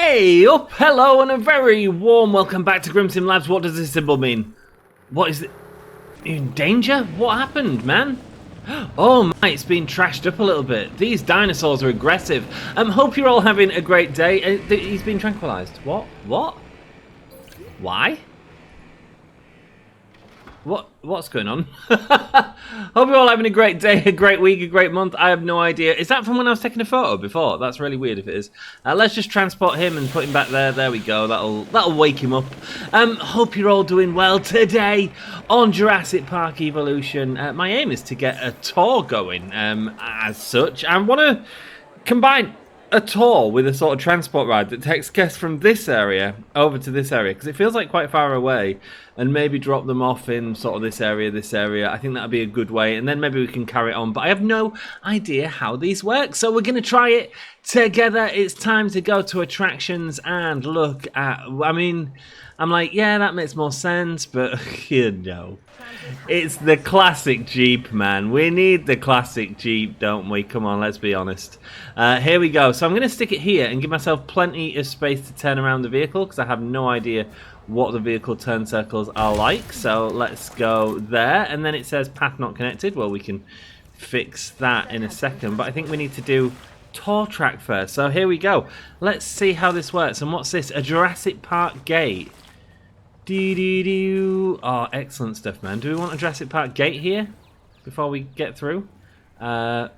Hey, up, hello, and a very warm welcome back to Grimsim Labs. What does this symbol mean? What is it? You in danger? What happened, man? Oh my, it's been trashed up a little bit. These dinosaurs are aggressive. Hope you're all having a great day. He's been tranquilized. What? What? Why? What's going on? Hope you're all having a great day, a great week, a great month. I have no idea. Is that from when I was taking a photo before? That's really weird if it is. Let's just transport him and put him back there. There we go. That'll wake him up. Hope you're all doing well today on Jurassic Park Evolution. My aim is to get a tour going as such. I want to combine a tour with a sort of transport ride that takes guests from this area over to this area, because it feels like quite far away, and maybe drop them off in sort of this area. I think that would be a good way, and then maybe we can carry it on. But I have no idea how these work, so we're going to try it together. It's time to go to attractions and look at, I'm like, yeah, that makes more sense, but you know, it's the classic Jeep, man. We need the classic Jeep, don't we? Come on, let's be honest. Here we go. So I'm going to stick it here and give myself plenty of space to turn around the vehicle, because I have no idea what the vehicle turn circles are like. So let's go there, and then it says path not connected. Well, we can fix that in a second, but I think we need to do tour track first. So here we go. Let's see how this works. And what's this? A Jurassic Park gate. Oh, excellent stuff, man. Do we want a Jurassic Park gate here before we get through? Here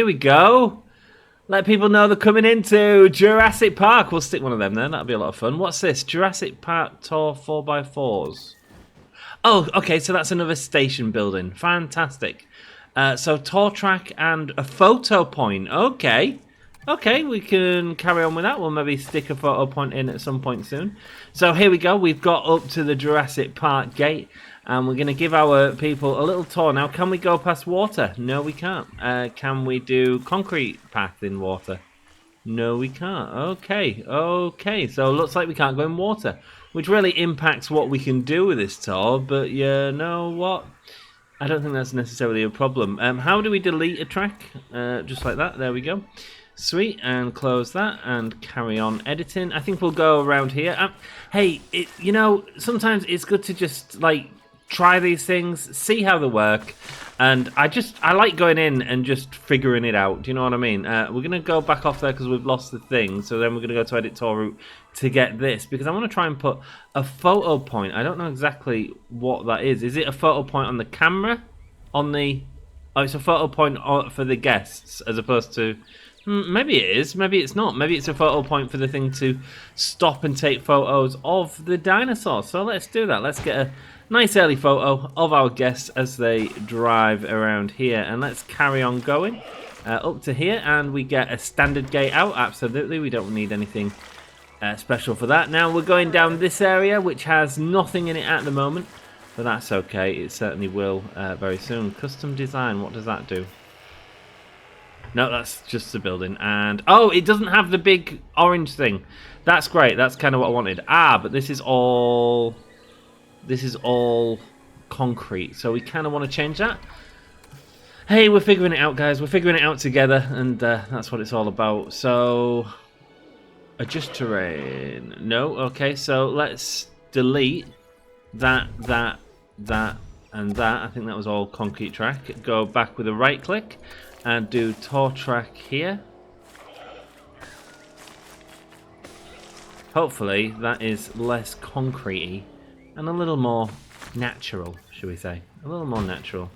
we go. Let people know they're coming into Jurassic Park. We'll stick one of them there. That'll be a lot of fun. What's this? Jurassic Park Tour 4x4s. Oh, okay, so that's another station building. Fantastic. So tour track and a photo point. Okay. Okay, we can carry on with that. We'll maybe stick a photo point in at some point soon. So here we go. We've got up to the Jurassic Park gate, and we're going to give our people a little tour. Now, can we go past water? No, we can't. Can we do concrete path in water? No, we can't. Okay, okay. So it looks like we can't go in water, which really impacts what we can do with this tour. But you know what? I don't think that's necessarily a problem. How do we delete a track? Just like that. There we go. Sweet, and close that and carry on editing. I think we'll go around here. Hey, you know, sometimes it's good to just like try these things, see how they work, and I like going in and just figuring it out. Do you know what I mean? We're gonna go back off there because we've lost the thing. So then we're gonna go to edit tour route to get this, because I want to try and put a photo point. I don't know exactly what that is. Is it a photo point on the camera? Oh, it's a photo point for the guests as opposed to. Maybe it is, maybe it's not. Maybe it's a photo point for the thing to stop and take photos of the dinosaurs. So let's do that. Let's get a nice early photo of our guests as they drive around here. And let's carry on going up to here. And we get a standard gate out. Absolutely, we don't need anything special for that. Now we're going down this area, which has nothing in it at the moment. But that's okay. It certainly will very soon. Custom design, what does that do? No, that's just the building. And oh, it doesn't have the big orange thing. That's great. That's kind of what I wanted. But this is all concrete. So we kind of want to change that. Hey, we're figuring it out, guys. We're figuring it out together, and that's what it's all about. So adjust terrain. No, okay. So let's delete that, and that. I think that was all concrete track. Go back with a right click. And do tour track here. Hopefully that is less concrete-y and a little more natural, should we say. A little more natural.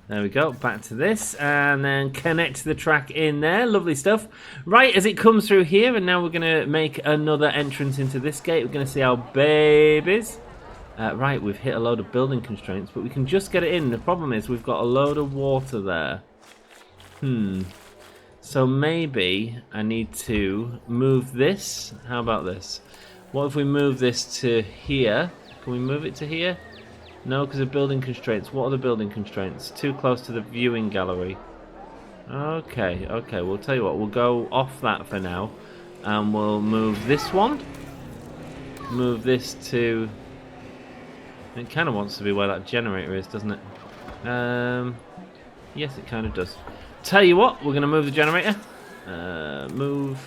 There we go, back to this, and then connect the track in there. Lovely stuff. Right, as it comes through here, and now we're going to make another entrance into this gate. We're going to see our babies. Right, we've hit a load of building constraints, but we can just get it in. The problem is we've got a load of water there. So maybe I need to move this. How about this? What if we move this to here? Can we move it to here? No, because of building constraints. What are the building constraints? Too close to the viewing gallery. Okay, okay. We'll tell you what. We'll go off that for now. And we'll move this one. Move this to... It kind of wants to be where that generator is, doesn't it? Yes, it kind of does. Tell you what, we're going to move the generator. Move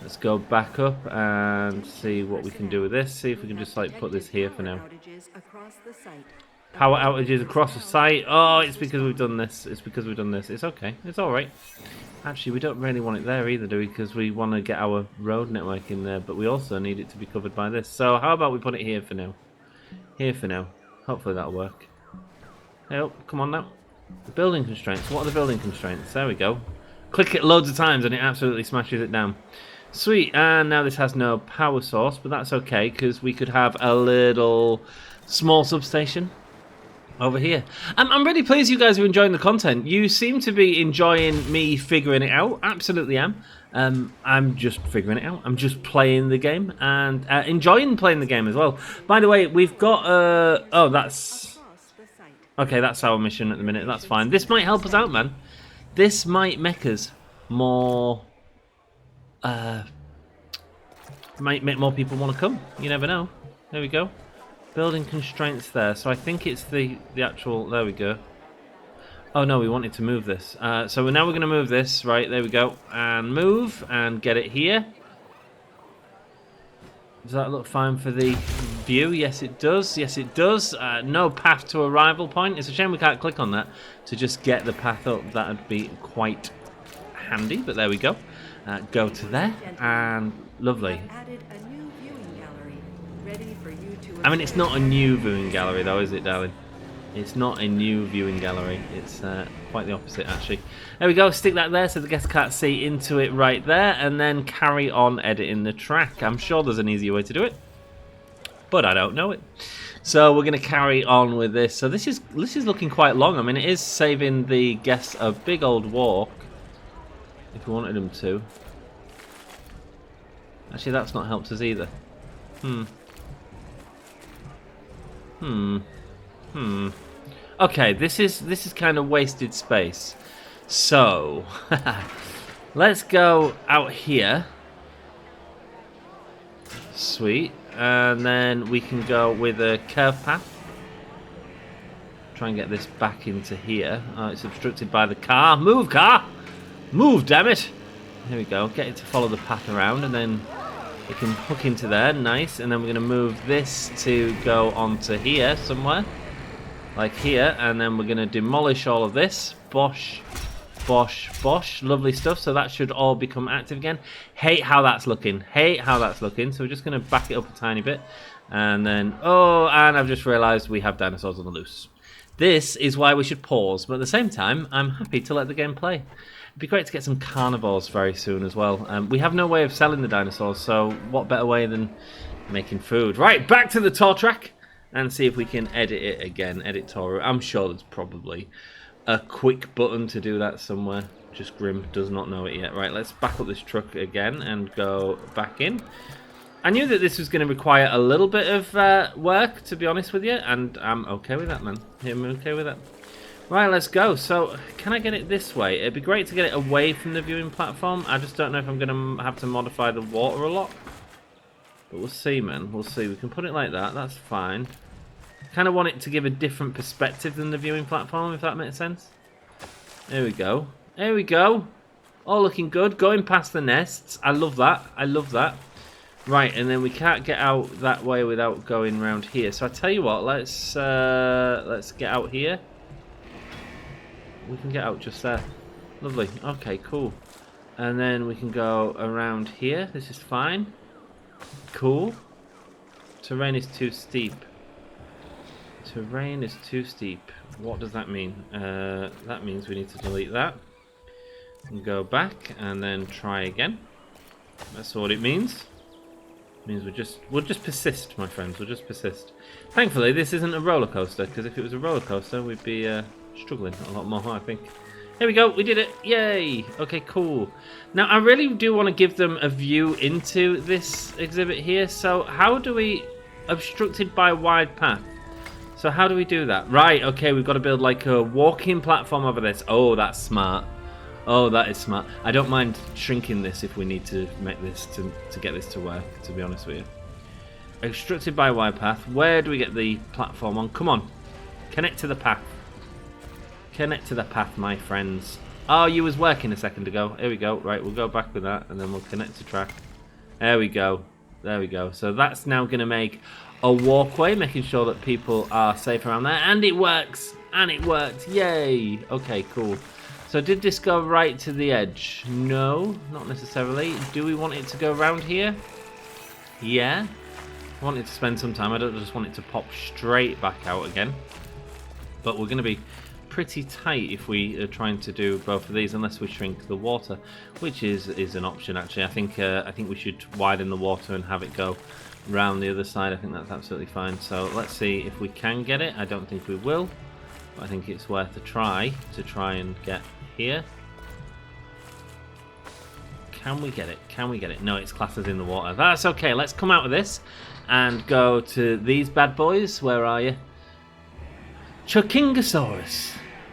Let's go back up and see what we can do with this. See if we can just like put this here for now. Power outages across the site. Oh, it's because we've done this. It's because we've done this. It's okay. It's alright. Actually, we don't really want it there either, do we? Because we want to get our road network in there, but we also need it to be covered by this. So how about we put it here for now? Here for now. Hopefully that'll work. Hey, oh, come on now. The building constraints. What are the building constraints? There we go. Click it loads of times and it absolutely smashes it down. Sweet. And now this has no power source, but that's okay because we could have a little small substation over here. I'm really pleased you guys are enjoying the content. You seem to be enjoying me figuring it out. Absolutely am. I'm just figuring it out. I'm just playing the game and enjoying playing the game as well. By the way, we've got... oh, that's... Okay, that's our mission at the minute. That's fine. This might help us out, man. This might make us more... might make more people want to come. You never know. There we go. Building constraints there. So I think it's the actual... There we go. Oh no, we wanted to move this. So now we're going to move this. Right, there we go. And move and get it here. Does that look fine for the view? Yes, it does. Yes, it does. No path to arrival point. It's a shame we can't click on that to just get the path up. That would be quite handy, but there we go. Go to there and lovely. I mean, it's not a new viewing gallery though, is it, darling? It's not a new viewing gallery. It's quite the opposite, actually. There we go. Stick that there so the guests can't see into it right there, and then carry on editing the track. I'm sure there's an easier way to do it, but I don't know it. So we're going to carry on with this. So this is looking quite long. I mean, it is saving the guests a big old walk if we wanted them to. Actually, that's not helped us either. Okay, this is kind of wasted space. So let's go out here. Sweet. And then we can go with a curve path. Try and get this back into here. Oh, it's obstructed by the car. Move, car! Move, damn it! Here we go. Get it to follow the path around, and then it can hook into there. Nice. And then we're going to move this to go onto here somewhere. Like here. And then we're going to demolish all of this. Bosh. Bosh. Bosh. Lovely stuff. So that should all become active again. Hate how that's looking. Hate how that's looking. So we're just going to back it up a tiny bit. And then... Oh, and I've just realised we have dinosaurs on the loose. This is why we should pause. But at the same time, I'm happy to let the game play. It'd be great to get some carnivores very soon as well. We have no way of selling the dinosaurs, so what better way than making food? Right, back to the tour track and see if we can edit it again. Edit tour. I'm sure there's probably a quick button to do that somewhere. Just Grim does not know it yet. Right, let's back up this truck again and go back in. I knew that this was going to require a little bit of work, to be honest with you, and I'm okay with that, man. I'm okay with that. Right, let's go. So, can I get it this way? It'd be great to get it away from the viewing platform. I just don't know if I'm going to have to modify the water a lot. But we'll see, man. We'll see. We can put it like that. That's fine. Kind of want it to give a different perspective than the viewing platform, if that makes sense. There we go. There we go. All looking good. Going past the nests. I love that. I love that. Right, and then we can't get out that way without going around here. So I tell you what, let's get out here. We can get out just there. Lovely. Okay, cool. And then we can go around here. This is fine. Cool. Terrain is too steep. Terrain is too steep. What does that mean? That means we need to delete that. And go back and then try again. That's what it means. It means we'll just persist, my friends. We'll just persist. Thankfully, this isn't a roller coaster, because if it was a roller coaster, we'd be struggling a lot more, I think. Here we go, we did it. Yay. Okay, cool. Now, I really do want to give them a view into this exhibit here. So, how do we... Obstructed by wide path. So, how do we do that? Right, okay, we've got to build like a walking platform over this. Oh, that's smart. Oh, that is smart. I don't mind shrinking this if we need to make this to get this to work, to be honest with you. Obstructed by wide path. Where do we get the platform on? Come on. Connect to the path. Connect to the path, my friends. Oh, you was working a second ago. Here we go. Right, we'll go back with that, and then we'll connect to track. There we go. There we go. So that's now going to make a walkway, making sure that people are safe around there. And it works. And it worked. Yay. Okay, cool. So did this go right to the edge? No, not necessarily. Do we want it to go around here? Yeah. I want it to spend some time. I don't just want it to pop straight back out again. But we're going to be pretty tight if we are trying to do both of these, unless we shrink the water, which is an option actually. I think we should widen the water and have it go round the other side. I think that's absolutely fine. So let's see if we can get it. I don't think we will, but I think it's worth a try and get here. Can we get it? Can we get it? No, it's classed as in the water. That's okay. Let's come out of this and go to these bad boys. Where are you? Chuckingosaurus.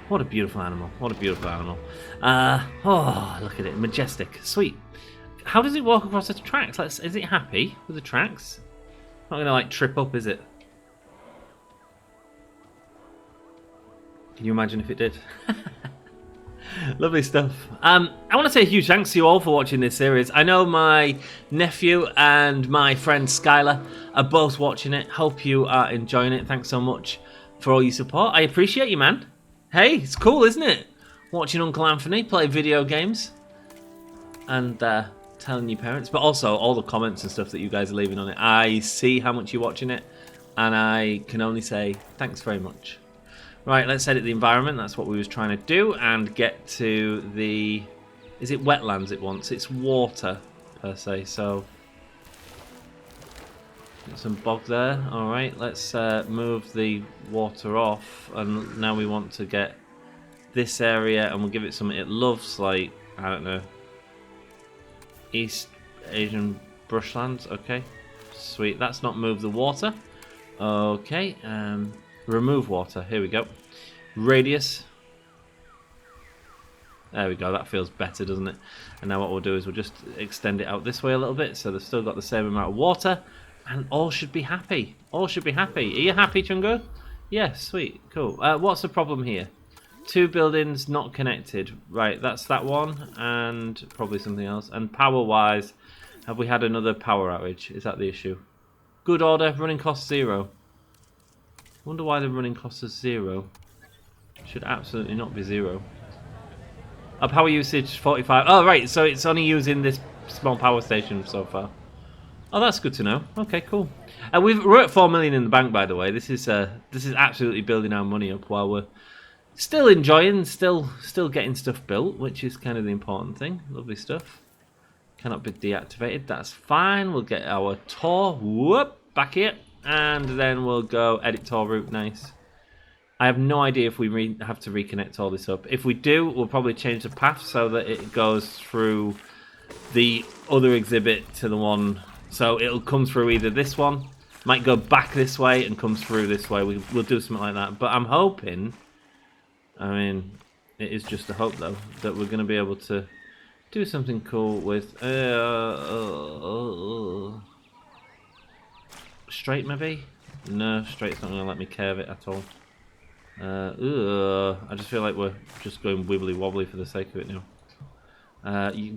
What a beautiful animal. What a beautiful animal. Oh, look at it. Majestic. Sweet. How does it walk across the tracks? Is it happy with the tracks? Not going to like trip up, is it? Can you imagine if it did? Lovely stuff. I want to say a huge thanks to you all for watching this series. I know my nephew and my friend Skylar are both watching it. Hope you are enjoying it. Thanks so much for all your support. I appreciate you, man. Hey, it's cool, isn't it? Watching Uncle Anthony play video games and telling your parents, but also all the comments and stuff that you guys are leaving on it. I see how much you're watching it, and I can only say thanks very much. Right, let's edit the environment. That's what we was trying to do, and get to the... Is it wetlands it wants? It's water, per se, so... Got some bog there. Alright, let's move the water off, and now we want to get this area, and we'll give it something it loves, like, I don't know, East Asian brushlands. Okay, sweet. That's not move the water. Okay, remove water. Here we go. Radius. There we go. That feels better, doesn't it? And now what we'll do is we'll just extend it out this way a little bit, so they've still got the same amount of water, and all should be happy. All should be happy. Are you happy, Chungo? Yeah, sweet. Cool. What's the problem here? 2 buildings not connected. Right, that's that one, and probably something else. And power-wise, have we had another power outage? Is that the issue? Good order. Running cost 0. Wonder why the running cost is 0. Should absolutely not be 0. Power usage 45. Oh, right. So it's only using this small power station so far. Oh, that's good to know. Okay, cool. We're at 4 million in the bank, by the way. This is absolutely building our money up while we're still enjoying, still getting stuff built, which is kind of the important thing. Lovely stuff. Cannot be deactivated. That's fine. We'll get our tour. Whoop, back here. And then we'll go edit tour route. Nice. I have no idea if we have to reconnect all this up. If we do, we'll probably change the path so that it goes through the other exhibit to the one. So it'll come through either this one, might go back this way and come through this way. We'll do something like that. But I'm hoping, I mean, it is just a hope though, that we're going to be able to do something cool with straight maybe? No, straight's not going to let me curve it at all. I just feel like we're just going wibbly wobbly for the sake of it now.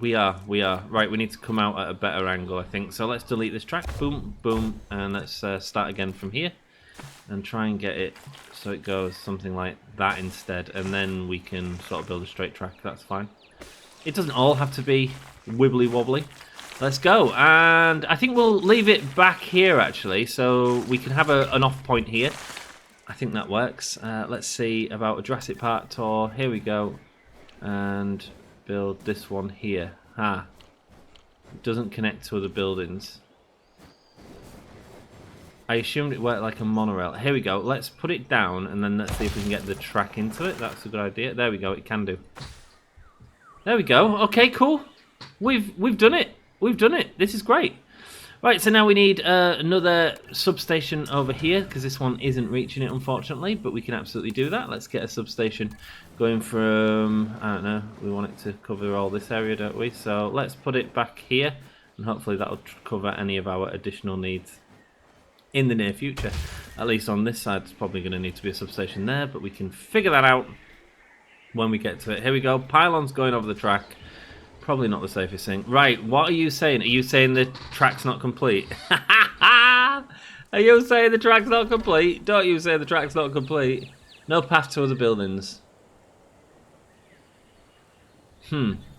We are. Right, we need to come out at a better angle, I think. So let's delete this track. Boom, boom, and let's start again from here. And try and get it so it goes something like that instead. And then we can sort of build a straight track. That's fine. It doesn't all have to be wibbly wobbly. Let's go. And I think we'll leave it back here, actually. So we can have an off point here. I think that works. Let's see about a Jurassic Park tour. Here we go. And build this one here. It doesn't connect to other buildings. I assumed it worked like a monorail. Here we go. Let's put it down and then let's see if we can get the track into it. That's a good idea. There we go. It can do. There we go. Okay, cool. We've done it. We've done it. This is great. Right, so now we need another substation over here because this one isn't reaching it, unfortunately, but we can absolutely do that. Let's get a substation going from, I don't know, we want it to cover all this area, don't we? So let's put it back here, and hopefully that'll cover any of our additional needs in the near future. At least on this side, there's probably going to need to be a substation there, but we can figure that out when we get to it. Here we go. Pylons going over the track. Probably not the safest thing. Right, what are you saying? Are you saying the track's not complete? Are you saying the track's not complete? Don't you say the track's not complete? No path to other buildings.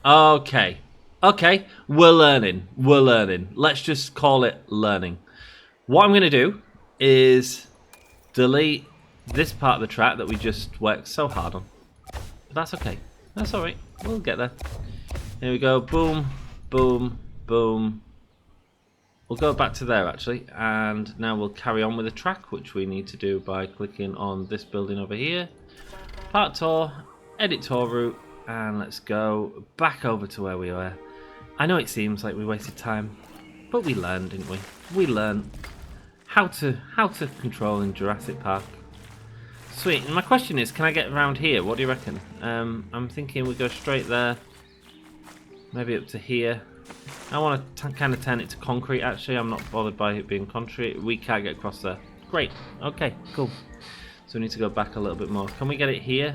Okay. Okay, we're learning. We're learning. Let's just call it learning. What I'm going to do is delete this part of the track that we just worked so hard on. But that's okay. That's alright. We'll get there. Here we go. Boom, boom, boom. We'll go back to there actually, and now we'll carry on with the track, which we need to do by clicking on this building over here. Part tour, edit tour route, and let's go back over to where we were. I know it seems like we wasted time, but we learned, didn't we? We learned how to control in Jurassic Park. Sweet. And my question is, can I get around here? What do you reckon? I'm thinking we go straight there, maybe up to here. I want to kind of turn it to concrete. Actually, I'm not bothered by it being concrete. We can't get across there. Great. Okay. Cool. So we need to go back a little bit more. Can we get it here?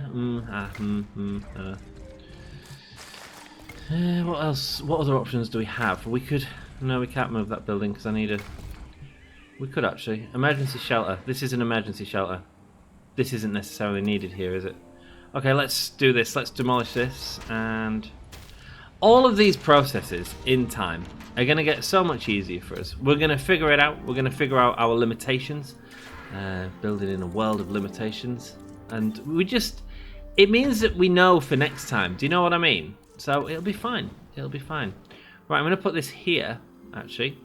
What else? What other options do we have? We could... No, we can't move that building because I need a... We could actually. Emergency shelter. This is an emergency shelter. This isn't necessarily needed here, is it? Okay, let's do this. Let's demolish this. And all of these processes in time are going to get so much easier for us. We're going to figure it out. We're going to figure out our limitations. Building in a world of limitations. And we just... It means that we know for next time. Do you know what I mean? So it'll be fine. It'll be fine. Right, I'm going to put this here, actually.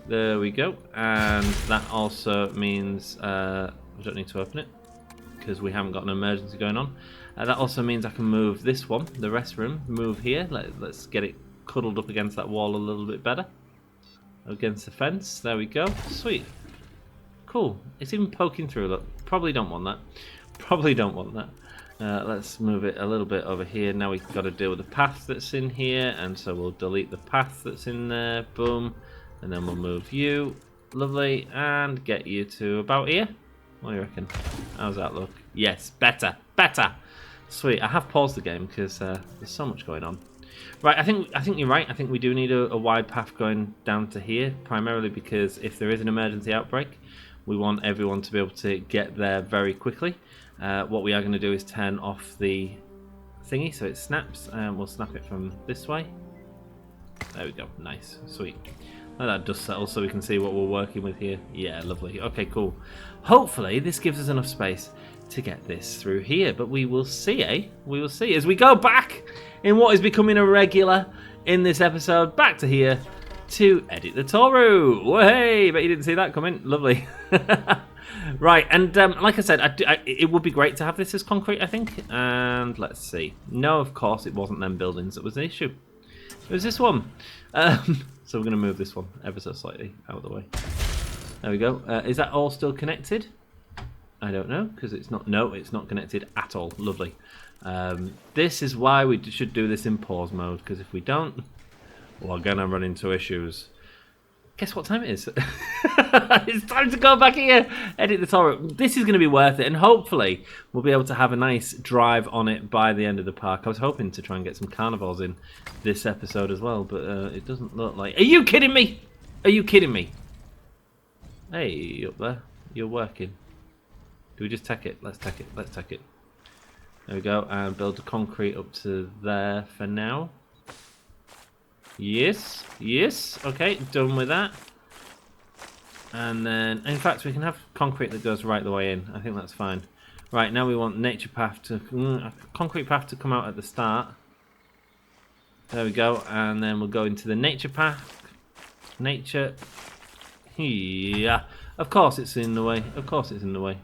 There we go. And that also means I don't need to open it because we haven't got an emergency going on. That also means I can move this one, the restroom, move here. Let's get it cuddled up against that wall a little bit better. Against the fence. There we go. Sweet. Cool. It's even poking through. Look, probably don't want that. Probably don't want that. Let's move it a little bit over here. Now we've got to deal with the path that's in here, and so we'll delete the path that's in there. Boom. And then we'll move you. Lovely. And get you to about here. What do you reckon? How's that look? Yes, better. Better. Sweet. I have paused the game because there's so much going on. Right, I think you're right. I think we do need a wide path going down to here, primarily because if there is an emergency outbreak, we want everyone to be able to get there very quickly. What we are going to do is turn off the thingy so it snaps, and we'll snap it from this way. There we go. Nice. Sweet. Let that dust settle so we can see what we're working with here. Yeah, lovely. Okay, cool. Hopefully this gives us enough space to get this through here, but we will see, eh? We will see as we go back in what is becoming a regular in this episode, back to here to edit the tour route. Whoa, hey, bet you didn't see that coming. Lovely. Right, and like I said, it would be great to have this as concrete, I think. And let's see. No, of course, it wasn't them buildings that was the issue. It was this one. So we're going to move this one ever so slightly out of the way. There we go. Is that all still connected? I don't know, because it's not... No, it's not connected at all. Lovely. This is why we should do this in pause mode, because if we don't, we're going to run into issues. Guess what time it is? It's time to go back here, edit the tour. This is going to be worth it, and hopefully we'll be able to have a nice drive on it by the end of the park. I was hoping to try and get some carnivals in this episode as well, but it doesn't look like... Are you kidding me? Are you kidding me? Hey, up there. You're working. Do we just take it? Let's take it. Let's take it. There we go, and build the concrete up to there for now. Yes, yes, okay, done with that. And then, in fact, we can have concrete that goes right the way in. I think that's fine. Right, now we want nature path to, concrete path to come out at the start. There we go, and then we'll go into the nature path. Nature. Yeah, of course it's in the way. Of course it's in the way.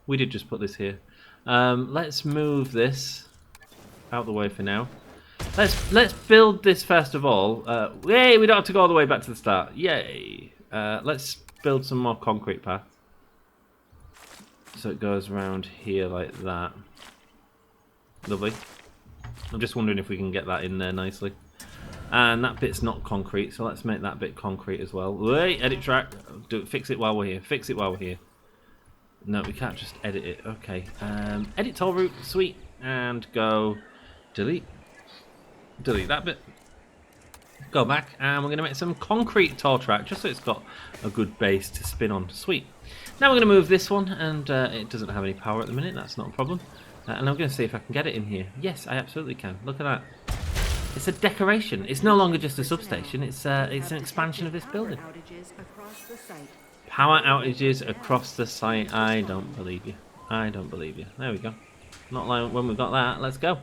We did just put this here. Let's move this out the way for now. Let's build this first of all. Yay, we don't have to go all the way back to the start. Yay. Let's build some more concrete path. So it goes around here like that. Lovely. I'm just wondering if we can get that in there nicely. And that bit's not concrete, so let's make that bit concrete as well. Wait, edit track. Fix it while we're here. Fix it while we're here. No, we can't just edit it. Okay. Edit tour route. Sweet. And go delete. Delete that bit. Go back, and we're going to make some concrete tour track, just so it's got a good base to spin on. Sweet. Now we're going to move this one, and it doesn't have any power at the minute, that's not a problem. And I'm going to see if I can get it in here. Yes, I absolutely can. Look at that. It's a decoration. It's no longer just a substation, it's an expansion of this building. Power outages across the site. I don't believe you. I don't believe you. There we go. Not like when we've got that. Let's go.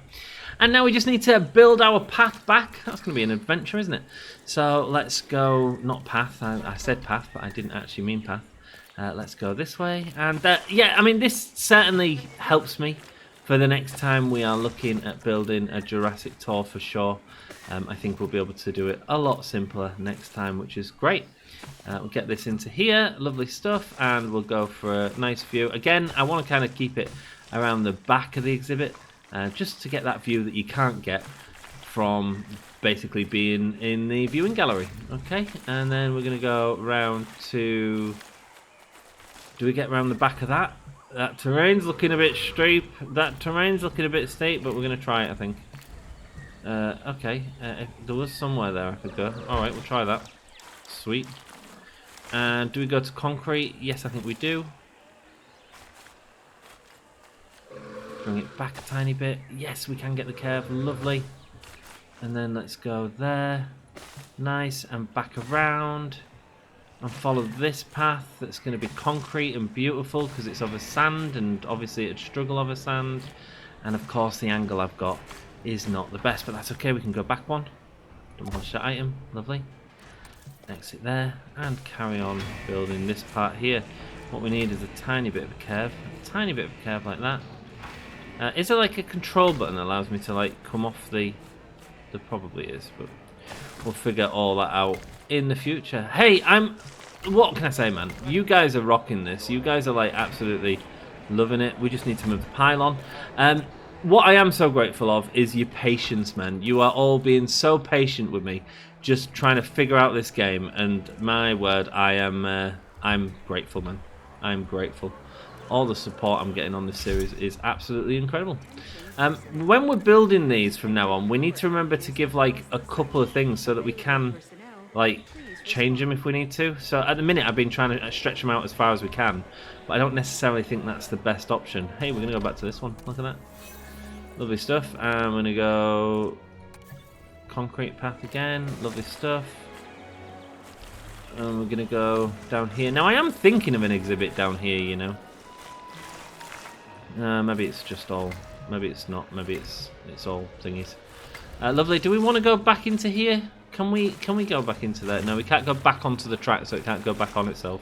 And now we just need to build our path back. That's going to be an adventure, isn't it? So let's go, not path. I said path, but I didn't actually mean path. Let's go this way. And yeah, I mean, this certainly helps me for the next time we are looking at building a Jurassic tour for sure. I think we'll be able to do it a lot simpler next time, which is great. We'll get this into here, lovely stuff, and we'll go for a nice view. Again, I want to kind of keep it around the back of the exhibit, just to get that view that you can't get from basically being in the viewing gallery. Okay, and then we're going to go round to... Do we get around the back of that? That terrain's looking a bit steep. That terrain's looking a bit steep, but we're going to try it, I think. Okay, there was somewhere there I could go. Alright, we'll try that. Sweet. And do we go to concrete? Yes, I think we do. Bring it back a tiny bit. Yes, we can get the curve. Lovely. And then let's go there. Nice. And back around. And follow this path that's going to be concrete and beautiful because it's over sand, and obviously it'd struggle over sand. And of course the angle I've got is not the best, but that's okay. We can go back one. Demolish that item. Lovely. Exit there and carry on building this part here. What we need is a tiny bit of a curve. A tiny bit of a curve like that. Is there like a control button that allows me to like come off the... There probably is, but we'll figure all that out in the future. Hey, what can I say, man? You guys are rocking this. You guys are like absolutely loving it. We just need to move the pylon. What I am so grateful of is your patience, man. You are all being so patient with me, just trying to figure out this game. And my word, I'm grateful, man. I'm grateful. All the support I'm getting on this series is absolutely incredible. When we're building these from now on, we need to remember to give like a couple of things so that we can like change them if we need to. So at the minute I've been trying to stretch them out as far as we can, but I don't necessarily think that's the best option. Hey, we're going to go back to this one. Look at that. Lovely stuff. I'm going to go concrete path again. Lovely stuff. And we're going to go down here. Now I am thinking of an exhibit down here, you know. Maybe it's just all... Maybe it's not. Maybe it's all thingies. Lovely. Do we want to go back into here? Can we go back into there? No, we can't go back onto the track, so it can't go back on itself.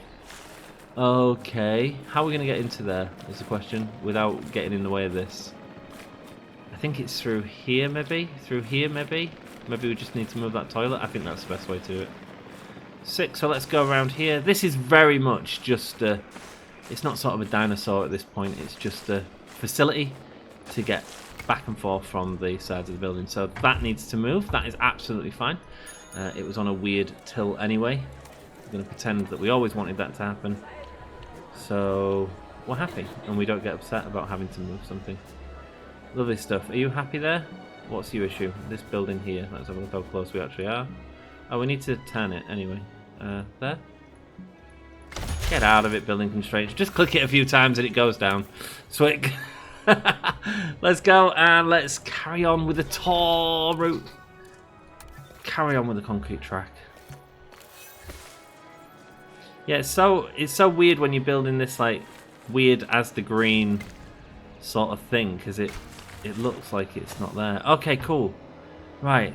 Okay. How are we going to get into there is the question, without getting in the way of this. I think it's through here, maybe? Through here, maybe? Maybe we just need to move that toilet. I think that's the best way to do it. 6, so let's go around here. This is very much just a... It's not sort of a dinosaur at this point. It's just a facility to get back and forth from the sides of the building. So that needs to move. That is absolutely fine. It was on a weird tilt anyway. I'm going to pretend that we always wanted that to happen. So we're happy and we don't get upset about having to move something. Lovely stuff. Are you happy there? What's your issue? This building here. Let's have a look how close we actually are. Oh, we need to turn it anyway. There. Get out of it, building constraints. Just click it a few times and it goes down. Sweet. Let's go and let's carry on with the tour route. Carry on with the concrete track. Yeah, it's so weird when you're building this like weird as the green sort of thing, because it looks like it's not there. Okay, cool. Right.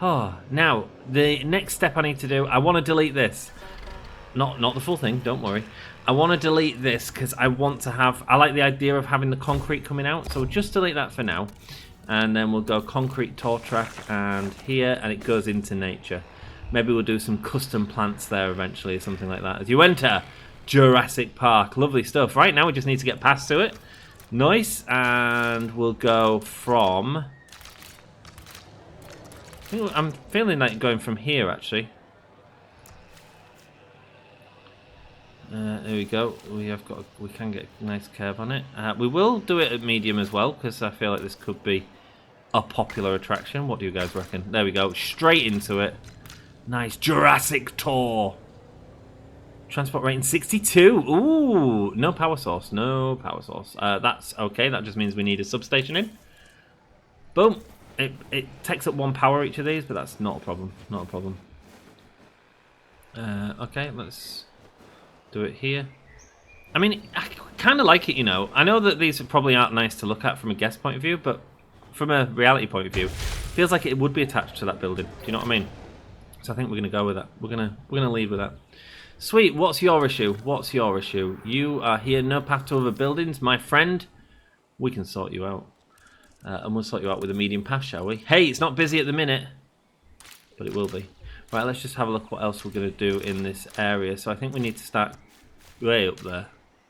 Oh, now the next step I need to do. I want to delete this. Not the full thing, don't worry. I want to delete this because I want to have... I like the idea of having the concrete coming out, so we'll just delete that for now. And then we'll go concrete tour track and here, and it goes into nature. Maybe we'll do some custom plants there eventually or something like that. As you enter Jurassic Park. Lovely stuff. Right, now we just need to get past to it. Nice. And we'll go from... I'm feeling like going from here, actually. There we go. We can get a nice curve on it. We will do it at medium as well because I feel like this could be a popular attraction. What do you guys reckon? There we go. Straight into it. Nice. Jurassic tour. Transport rating 62. Ooh, no power source. No power source. That's okay. That just means we need a substation in. Boom. It takes up 1 power each of these, but that's not a problem. Not a problem. Okay, let's do it here. I mean, I kind of like it, you know. I know that these probably aren't nice to look at from a guest point of view, but from a reality point of view, it feels like it would be attached to that building. Do you know what I mean? So I think we're gonna go with that. We're gonna lead with that. Sweet. What's your issue? What's your issue? You are here. No path to other buildings, my friend. We can sort you out, and we'll sort you out with a medium path, shall we? Hey, it's not busy at the minute, but it will be. Right. Let's just have a look what else we're gonna do in this area. So I think we need to start way up there.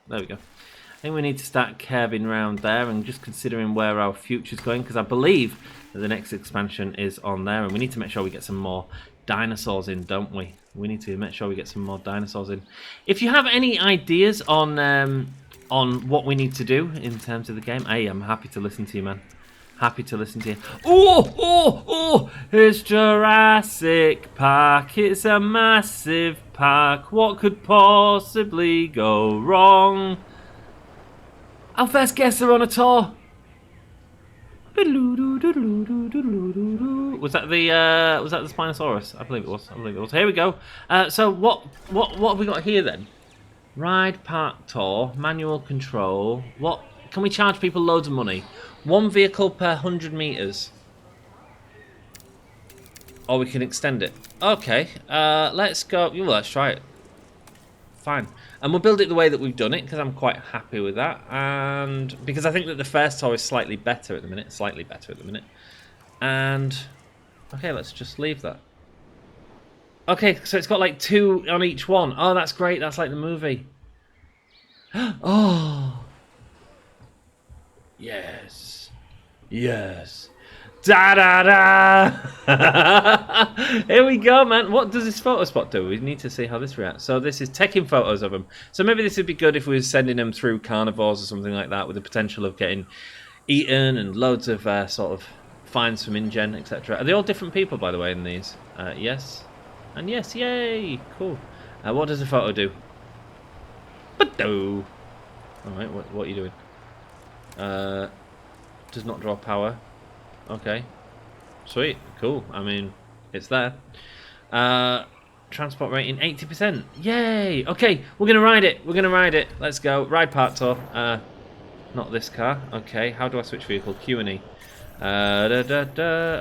There we go. I think we need to start curving around there and just considering where our future's going, because I believe that the next expansion is on there, and we need to make sure we get some more dinosaurs in, don't we? We need to make sure we get some more dinosaurs in. If you have any ideas on what we need to do in terms of the game, hey, I'm happy to listen to you, man. Happy to listen to you. Oh! It's Jurassic Park. It's a massive park. What could possibly go wrong? Our first guests are on a tour. Was that the Spinosaurus? I believe it was. Here we go. So what have we got here then? Ride park tour, manual control. What can we charge people loads of money? 1 vehicle per 100 meters. Or we can extend it. Okay. Let's go. Let's try it. Fine. And we'll build it the way that we've done it, because I'm quite happy with that. And because I think that the first tour is slightly better at the minute. And okay, let's just leave that. Okay, so it's got like 2 on each one. Oh, that's great. That's like the movie. Oh. Yes. Da da da! Here we go, man. What does this photo spot do? We need to see how this reacts. So this is taking photos of them. So maybe this would be good if we were sending them through carnivores or something like that, with the potential of getting eaten and loads of sort of fines from InGen, etc. Are they all different people, by the way, in these? Yes. And yes, yay! Cool. What does the photo do? Ba-do! Alright, what are you doing? Does not draw power. Okay. Sweet. Cool. I mean, it's there. Transport rating 80%. Yay! Okay, we're going to ride it. Let's go. Ride part tour. Not this car. Okay, how do I switch vehicle? Q and E. I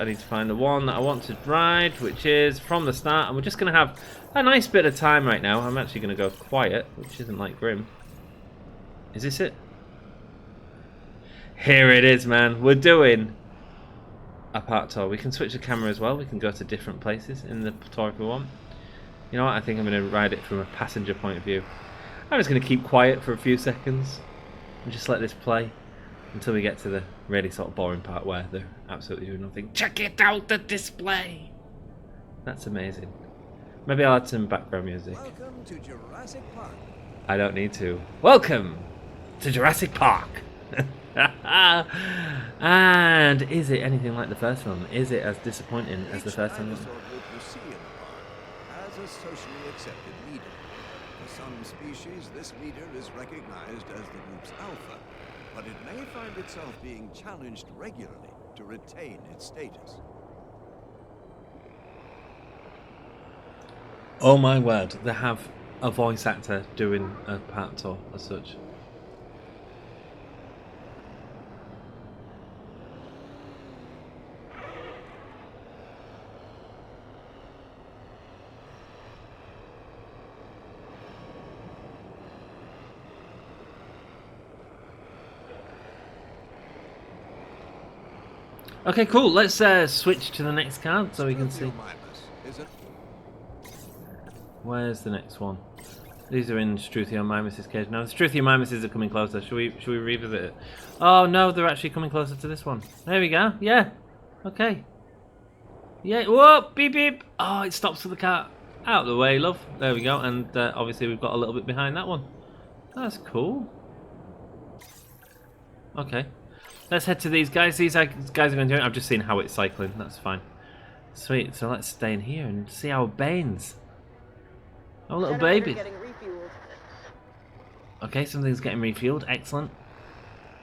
need to find the one that I want to ride, which is from the start. And we're just going to have a nice bit of time right now. I'm actually going to go quiet, which isn't like Grim. Is this it? Here it is, man. We're doing a part tour. We can switch the camera as well. We can go to different places in the tour if we want. You know what? I think I'm going to ride it from a passenger point of view. I'm just going to keep quiet for a few seconds and just let this play until we get to the really sort of boring part where they're absolutely doing nothing. Check it out, the display! That's amazing. Maybe I'll add some background music. Welcome to Jurassic Park. I don't need to. Welcome to Jurassic Park! And is it anything like the first one? Is it as disappointing as the first one? Each dinosaur group you see in the park has a socially accepted leader. For some species, this leader is recognized as the group's alpha, but it may find itself being challenged regularly to retain its status. Oh my word, they have a voice actor doing a part tour as such. Okay, cool. Let's switch to the next card so we can see. Where's the next one? These are in Struthiomimus' cage. Now, the Struthiomimuses are coming closer. Should we revisit it? Oh no, they're actually coming closer to this one. There we go. Yeah. Okay. Yeah. Whoa! Beep beep. Oh, it stops for the cat. Out of the way, love. There we go. And obviously we've got a little bit behind that one. That's cool. Okay. Let's head to these guys. These guys are going to do it. I've just seen how it's cycling. That's fine. Sweet, so let's stay in here and see our Banes. Our little Generator babies. getting refueled. Okay, something's getting refueled. Excellent.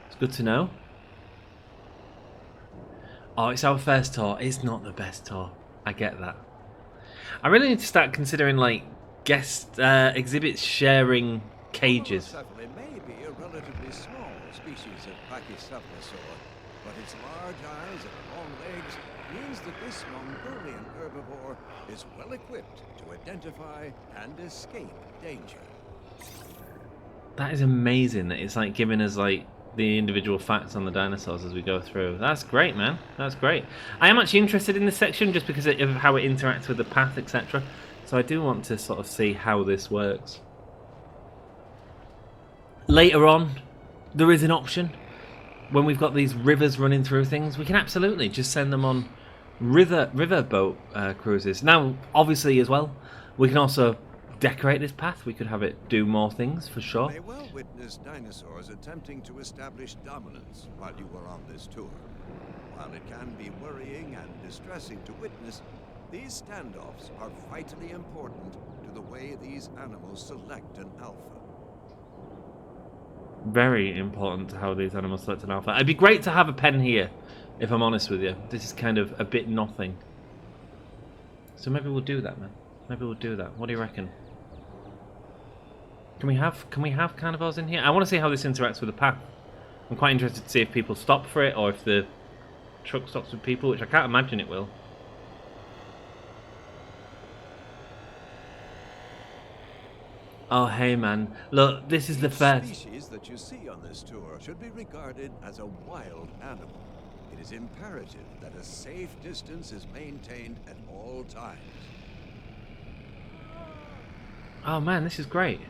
It's good to know. Oh, it's our first tour. It's not the best tour. I get that. I really need to start considering, like, guest exhibits sharing cages. It may be a relatively small species of Pachycephalosaur, but its large eyes and long legs means that this Mongolian herbivore is well equipped to identify and escape danger. That is amazing that it's like giving us like the individual facts on the dinosaurs as we go through. That's great, man. That's great. I am actually interested in this section just because of how it interacts with the path, etc. So I do want to sort of see how this works. Later on, there is an option. When we've got these rivers running through things, we can absolutely just send them on river boat cruises. Now, obviously, as well, we can also decorate this path. We could have it do more things for sure. You may well witness dinosaurs attempting to establish dominance while you were on this tour. While it can be worrying and distressing to witness, these standoffs are vitally important to the way these animals select an alpha. Very important to how these animals select an alpha. It'd be great to have a pen here, if I'm honest with you. This is kind of a bit nothing. So maybe we'll do that, man. Maybe we'll do that. What do you reckon? Can we have carnivores in here? I want to see how this interacts with the path. I'm quite interested to see if people stop for it or if the truck stops with people, which I can't imagine it will. Oh, hey, man. Look, this is the first. Species that you see on this tour should be regarded as a wild animal. It is imperative that a safe distance is maintained at all times. Oh, man, this is great.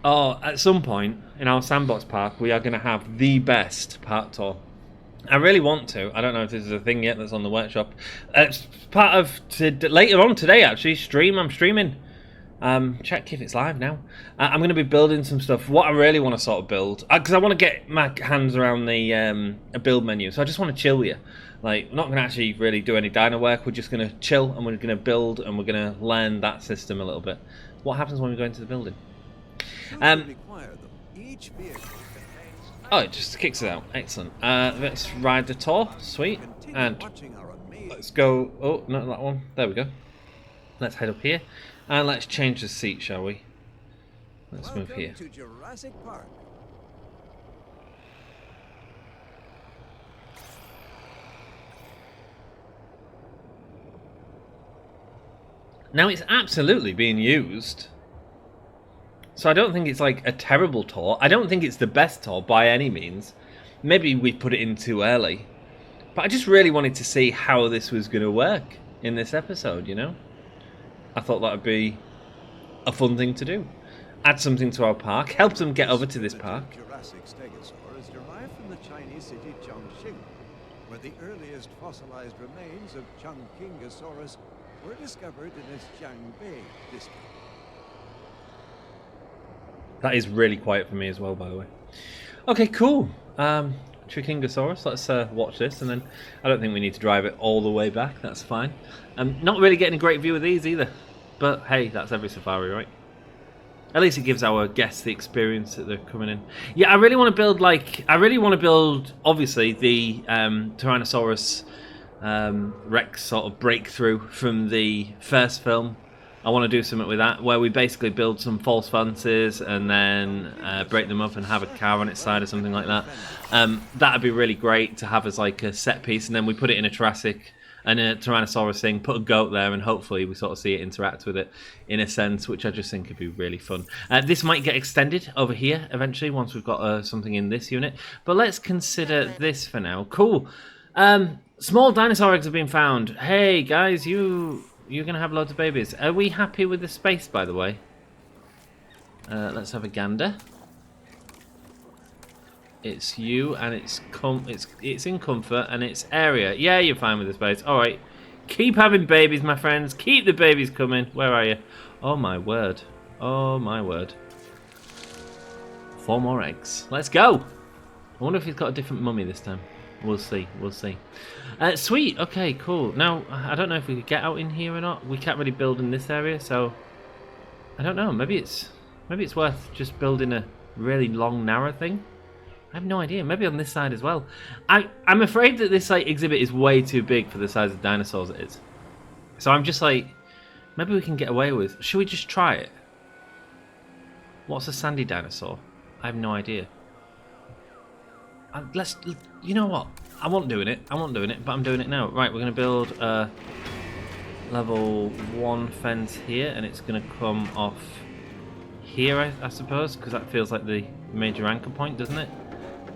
Oh, at some point in our sandbox park, we are going to have the best park tour. I really want to. I don't know if this is a thing yet that's on the workshop. It's part of later on today, actually. I'm streaming. Check if it's live now. I'm going to be building some stuff. What I really want to sort of build, because I want to get my hands around the build menu. So I just want to chill here. Like, we're not going to actually really do any dino work. We're just going to chill and we're going to build and we're going to learn that system a little bit. What happens when we go into the building? Oh, it just kicks it out. Excellent. Let's ride the tour. Sweet. And let's go. Oh, not that one. There we go. Let's head up here. And let's change the seat, shall we? Let's move here. To Jurassic Park. Now, it's absolutely being used. So I don't think it's like a terrible tour. I don't think it's the best tour by any means. Maybe we put it in too early. But I just really wanted to see how this was going to work in this episode, you know? I thought that would be a fun thing to do. Add something to our park, help them get over to this park. Jurassic stegosaur is derived from the Chinese city Chongqing, where the earliest fossilized remains of Chungkingosaurus were discovered in its Jiangbei district. That is really quiet for me as well, by the way. Okay, cool. Chungkingosaurus, let's watch this, and then I don't think we need to drive it all the way back. That's fine. Not really getting a great view of these either, but hey, that's every safari, right? At least it gives our guests the experience that they're coming in. Yeah, I really want to build obviously the Tyrannosaurus Rex sort of breakthrough from the first film. I want to do something with that, where we basically build some false fences and then break them up and have a car on its side or something like that. That'd be really great to have as like a set piece, and then we put it in a Tyrannosaurus thing, put a goat there, and hopefully we sort of see it interact with it in a sense, which I just think could be really fun. This might get extended over here eventually once we've got something in this unit, but let's consider this for now. Cool. Small dinosaur eggs have been found. Hey guys, you're going to have loads of babies. Are we happy with the space, by the way? Let's have a gander. It's you, and it's in comfort, and it's area. Yeah, you're fine with the space. All right. Keep having babies, my friends. Keep the babies coming. Where are you? Oh, my word. Oh, my word. 4 more eggs. Let's go. I wonder if he's got a different mummy this time. We'll see. We'll see. Sweet. Okay, cool. Now, I don't know if we could get out in here or not. We can't really build in this area, so I don't know. Maybe it's worth just building a really long, narrow thing. I have no idea. Maybe on this side as well. I'm afraid that this like exhibit is way too big for the size of dinosaurs it is. So I'm just like, maybe we can get away with. Should we just try it? What's a sandy dinosaur? I have no idea. Let's. You know what? I wasn't doing it. But I'm doing it now. Right, we're going to build a level 1 fence here, and it's going to come off here, I suppose, because that feels like the major anchor point, doesn't it?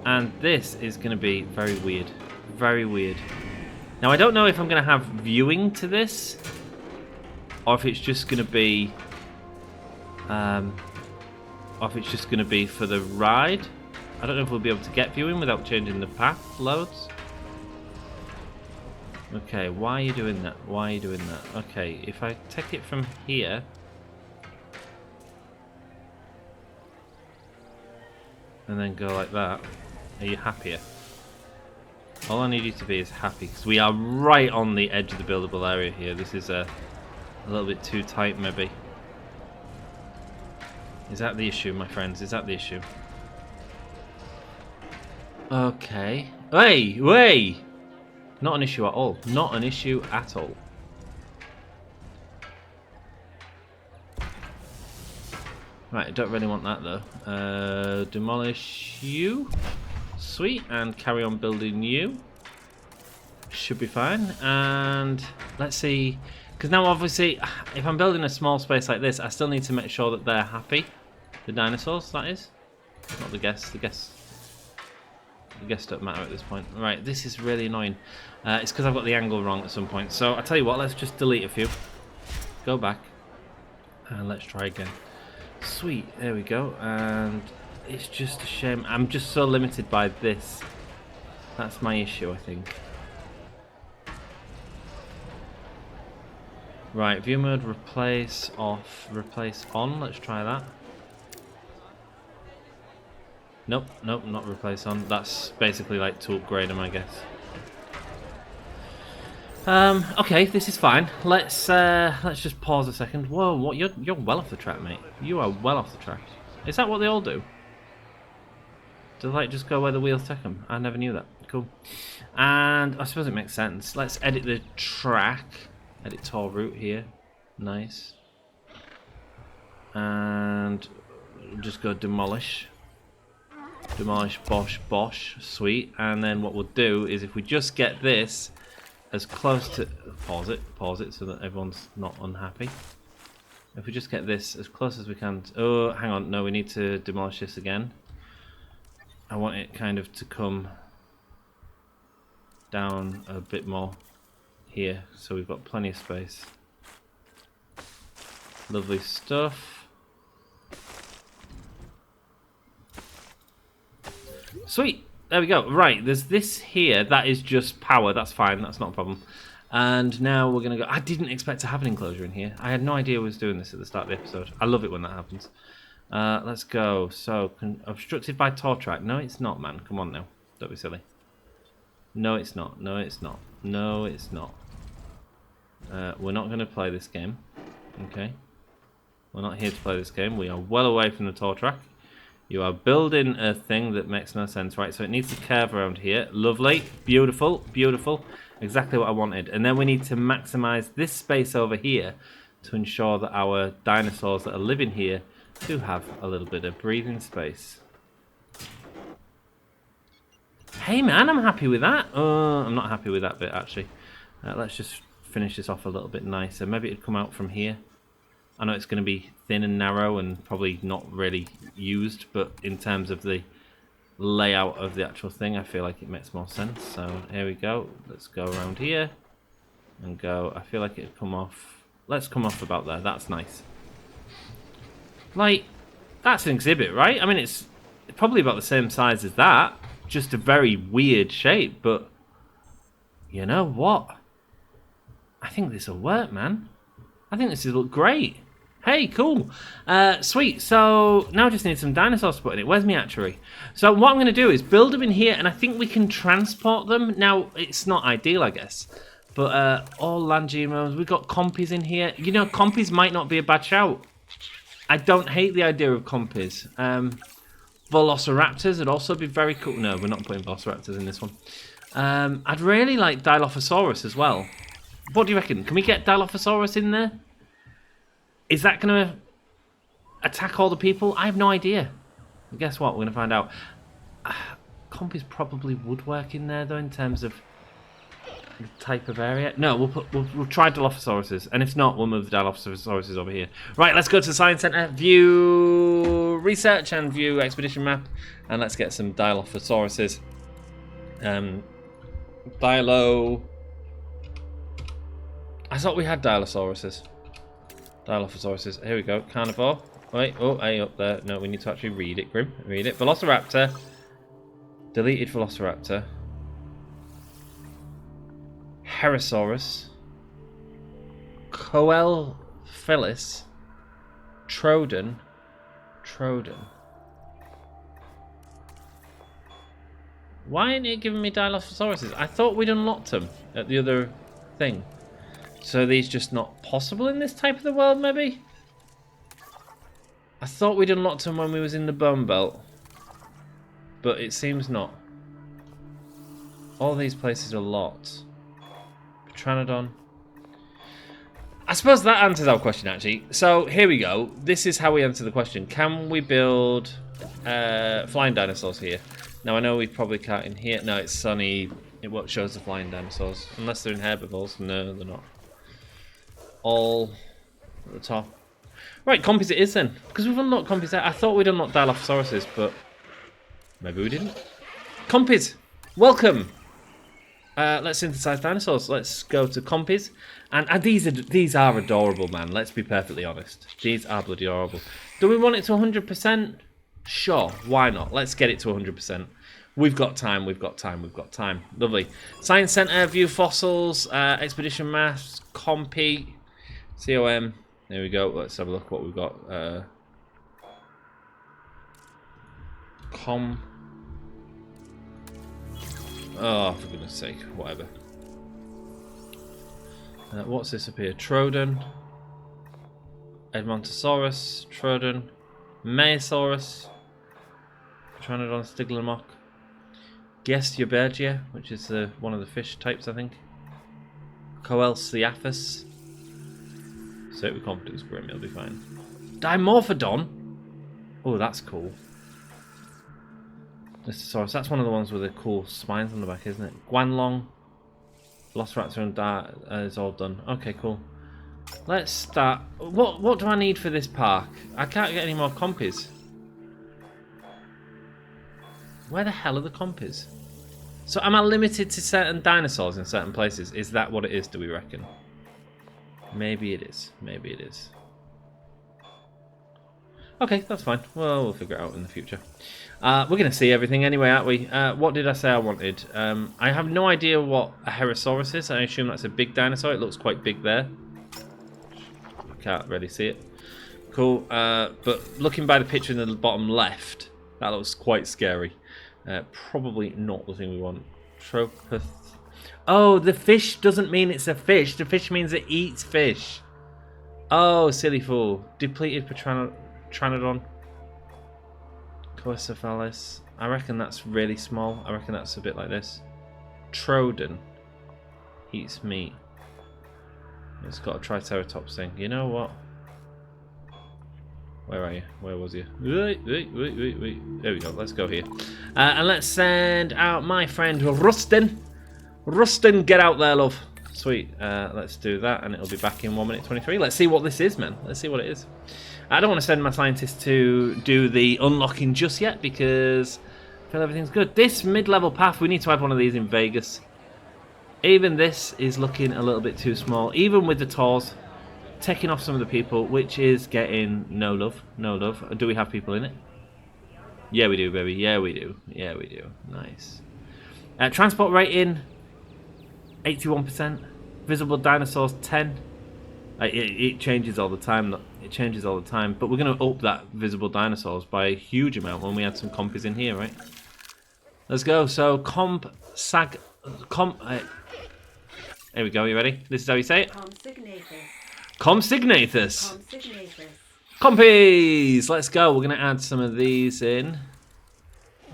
And this is going to be very weird. Very weird. Now, I don't know if I'm going to have viewing to this, or if it's just going to be, for the ride. I don't know if we'll be able to get viewing without changing the path loads. Okay, why are you doing that? Why are you doing that? Okay, if I take it from here, and then go like that, are you happier? All I need you to be is happy, because we are right on the edge of the buildable area here. This is a little bit too tight, maybe. Is that the issue, my friends? Is that the issue? Okay. Hey! Not an issue at all. Not an issue at all. Right, I don't really want that though. Demolish you. Sweet, and carry on building you. Should be fine. And let's see, because now obviously, if I'm building a small space like this, I still need to make sure that they're happy. The dinosaurs, that is. Not the guests. The guests don't matter at this point. Right, this is really annoying. It's because I've got the angle wrong at some point. So I'll tell you what, let's just delete a few. Go back. And let's try again. Sweet, there we go. And it's just a shame. I'm just so limited by this. That's my issue, I think. Right, view mode, replace, off, replace, on. Let's try that. Nope, not replace on. That's basically like to upgrade them, I guess. Okay, this is fine. Let's just pause a second. Whoa, what? You're well off the track, mate. You are well off the track. Is that what they all do? Do they like just go where the wheels take them? I never knew that. Cool. And I suppose it makes sense. Let's edit the track. Edit tour route here. Nice. And just go demolish. Demolish, bosh, sweet. And then what we'll do is if we just get this as close to... Pause it so that everyone's not unhappy. If we just get this as close as we can... Oh, hang on. No, we need to demolish this again. I want it kind of to come down a bit more here. So we've got plenty of space. Lovely stuff. Sweet, there we go. Right, there's this here. That is just power. That's fine. That's not a problem. And now we're going to go... I didn't expect to have an enclosure in here. I had no idea I was doing this at the start of the episode. I love it when that happens. Let's go. So, obstructed by tour track. No, it's not, man. Come on now. Don't be silly. No, it's not. No, it's not. No, it's not. We're not going to play this game. Okay. We're not here to play this game. We are well away from the tour track. You are building a thing that makes no sense, right? So it needs to curve around here. Lovely. Beautiful. Beautiful. Exactly what I wanted. And then we need to maximize this space over here to ensure that our dinosaurs that are living here do have a little bit of breathing space. Hey, man, I'm happy with that. I'm not happy with that bit, actually. Let's just finish this off a little bit nicer. Maybe it'd come out from here. I know it's going to be thin and narrow and probably not really used, but in terms of the layout of the actual thing, I feel like it makes more sense. So here we go. Let's go around here and go. I feel like it'd come off. Let's come off about there. That's nice. Like, that's an exhibit, right? I mean, it's probably about the same size as that. Just a very weird shape, but you know what? I think this will work, man. I think this will look great. Hey, cool. Sweet. So now I just need some dinosaurs to put in it. Where's my hatchery? So what I'm going to do is build them in here, and I think we can transport them. Now, it's not ideal, I guess. But all land GMOs. We've got compies in here. You know, compies might not be a bad shout. I don't hate the idea of compies. Velociraptors would also be very cool. No, we're not putting velociraptors in this one. I'd really like Dilophosaurus as well. What do you reckon? Can we get Dilophosaurus in there? Is that going to attack all the people? I have no idea. But guess what? We're going to find out. Compies probably would work in there, though, in terms of the type of area. No, we'll try Dilophosauruses. And if not, we'll move the Dilophosauruses over here. Right, let's go to the Science Centre. View research and view expedition map. And let's get some Dilophosauruses. Dilo... I thought we had Dilosauruses. Dilophosauruses. Here we go. Carnivore. Wait. Oh, hey, up there. No, we need to actually read it, Grim. Read it. Velociraptor. Deleted Velociraptor. Herosaurus. Coelphelis. Troodon. Why ain't it giving me Dilophosauruses? I thought we'd unlocked them at the other thing. So are these just not possible in this type of the world, maybe? I thought we'd unlocked them when we was in the Bone Belt. But it seems not. All these places are locked. Pteranodon. I suppose that answers our question, actually. So, here we go. This is how we answer the question. Can we build flying dinosaurs here? Now, I know we probably can't in here. No, it's sunny. It shows the flying dinosaurs. Unless they're in herbivores. No, they're not. All at the top. Right, compies it is then. Because we've unlocked compies there. I thought we'd unlocked Dilophosauruses, but maybe we didn't. Compies, welcome. Let's synthesize dinosaurs. Let's go to compies. And these are adorable, man. Let's be perfectly honest. These are bloody adorable. Do we want it to 100%? Sure, why not? Let's get it to 100%. We've got time, we've got time. Lovely. Science Centre, view fossils, expedition maps, compy, COM. There we go. Let's have a look what we've got. Oh, for goodness sake, whatever. What's this up here? Troodon, Edmontosaurus, Troodon, Meiosaurus, Pteranodon, Styglomock, Gestiobergia, which is one of the fish types, I think. Coelphelis. So with confidence, Grim, it'll be fine. Dimorphodon. Oh, that's cool. Listosaurus. That's one of the ones with the cool spines on the back, isn't it? Guanlong, Velociraptor, and Dart is all done. Okay, cool. Let's start. What do I need for this park? I can't get any more compies. Where the hell are the compies? So am I limited to certain dinosaurs in certain places? Is that what it is, do we reckon? Maybe it is. Maybe it is. Okay, that's fine. Well, we'll figure it out in the future. We're going to see everything anyway, aren't we? What did I say I wanted? I have no idea what a Herosaurus is. I assume that's a big dinosaur. It looks quite big there. You can't really see it. Cool. But looking by the picture in the bottom left, that looks quite scary. Probably not the thing we want. Tropith. Oh, the fish doesn't mean it's a fish. The fish means it eats fish. Oh, silly fool. Depleted Pteranodon. Coelphelis. I reckon that's really small. I reckon that's a bit like this. Troodon. Eats meat. It's got a Triceratops thing. You know what? Where are you? Where was you? Wait. There we go. Let's go here. And let's send out my friend Rustin. Rustin, get out there, love. Sweet. Let's do that, and it'll be back in 1 minute 23. Let's see what this is, man. Let's see what it is. I don't want to send my scientists to do the unlocking just yet because I feel everything's good. This mid-level path, we need to add one of these in Vegas. Even this is looking a little bit too small. Even with the tours, taking off some of the people, which is getting no love. No love. Do we have people in it? Yeah, we do, baby. Yeah, we do. Yeah, we do. Nice. Transport rating, 81%. Visible dinosaurs, 10. It changes all the time. It changes all the time. But we're going to up that visible dinosaurs by a huge amount when we add some compies in here, right? Let's go. So here we go. You ready? This is how you say it. Compsignathus. Compies. Let's go. We're going to add some of these in.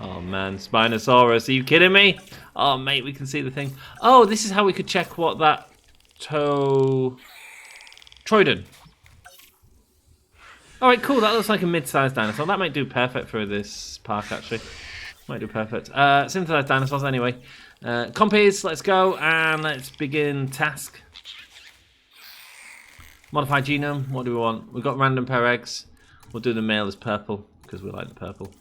Oh man, Spinosaurus. Are you kidding me? Oh mate, we can see the thing. Oh, this is how we could check what that Troodon. Alright, cool. That looks like a mid-sized dinosaur. That might do perfect for this park, actually. Might do perfect. Synthesized dinosaurs, anyway. Compies, let's go, and let's begin task. Modify genome. What do we want? We've got random pair eggs. We'll do the male as purple, because we like the purple.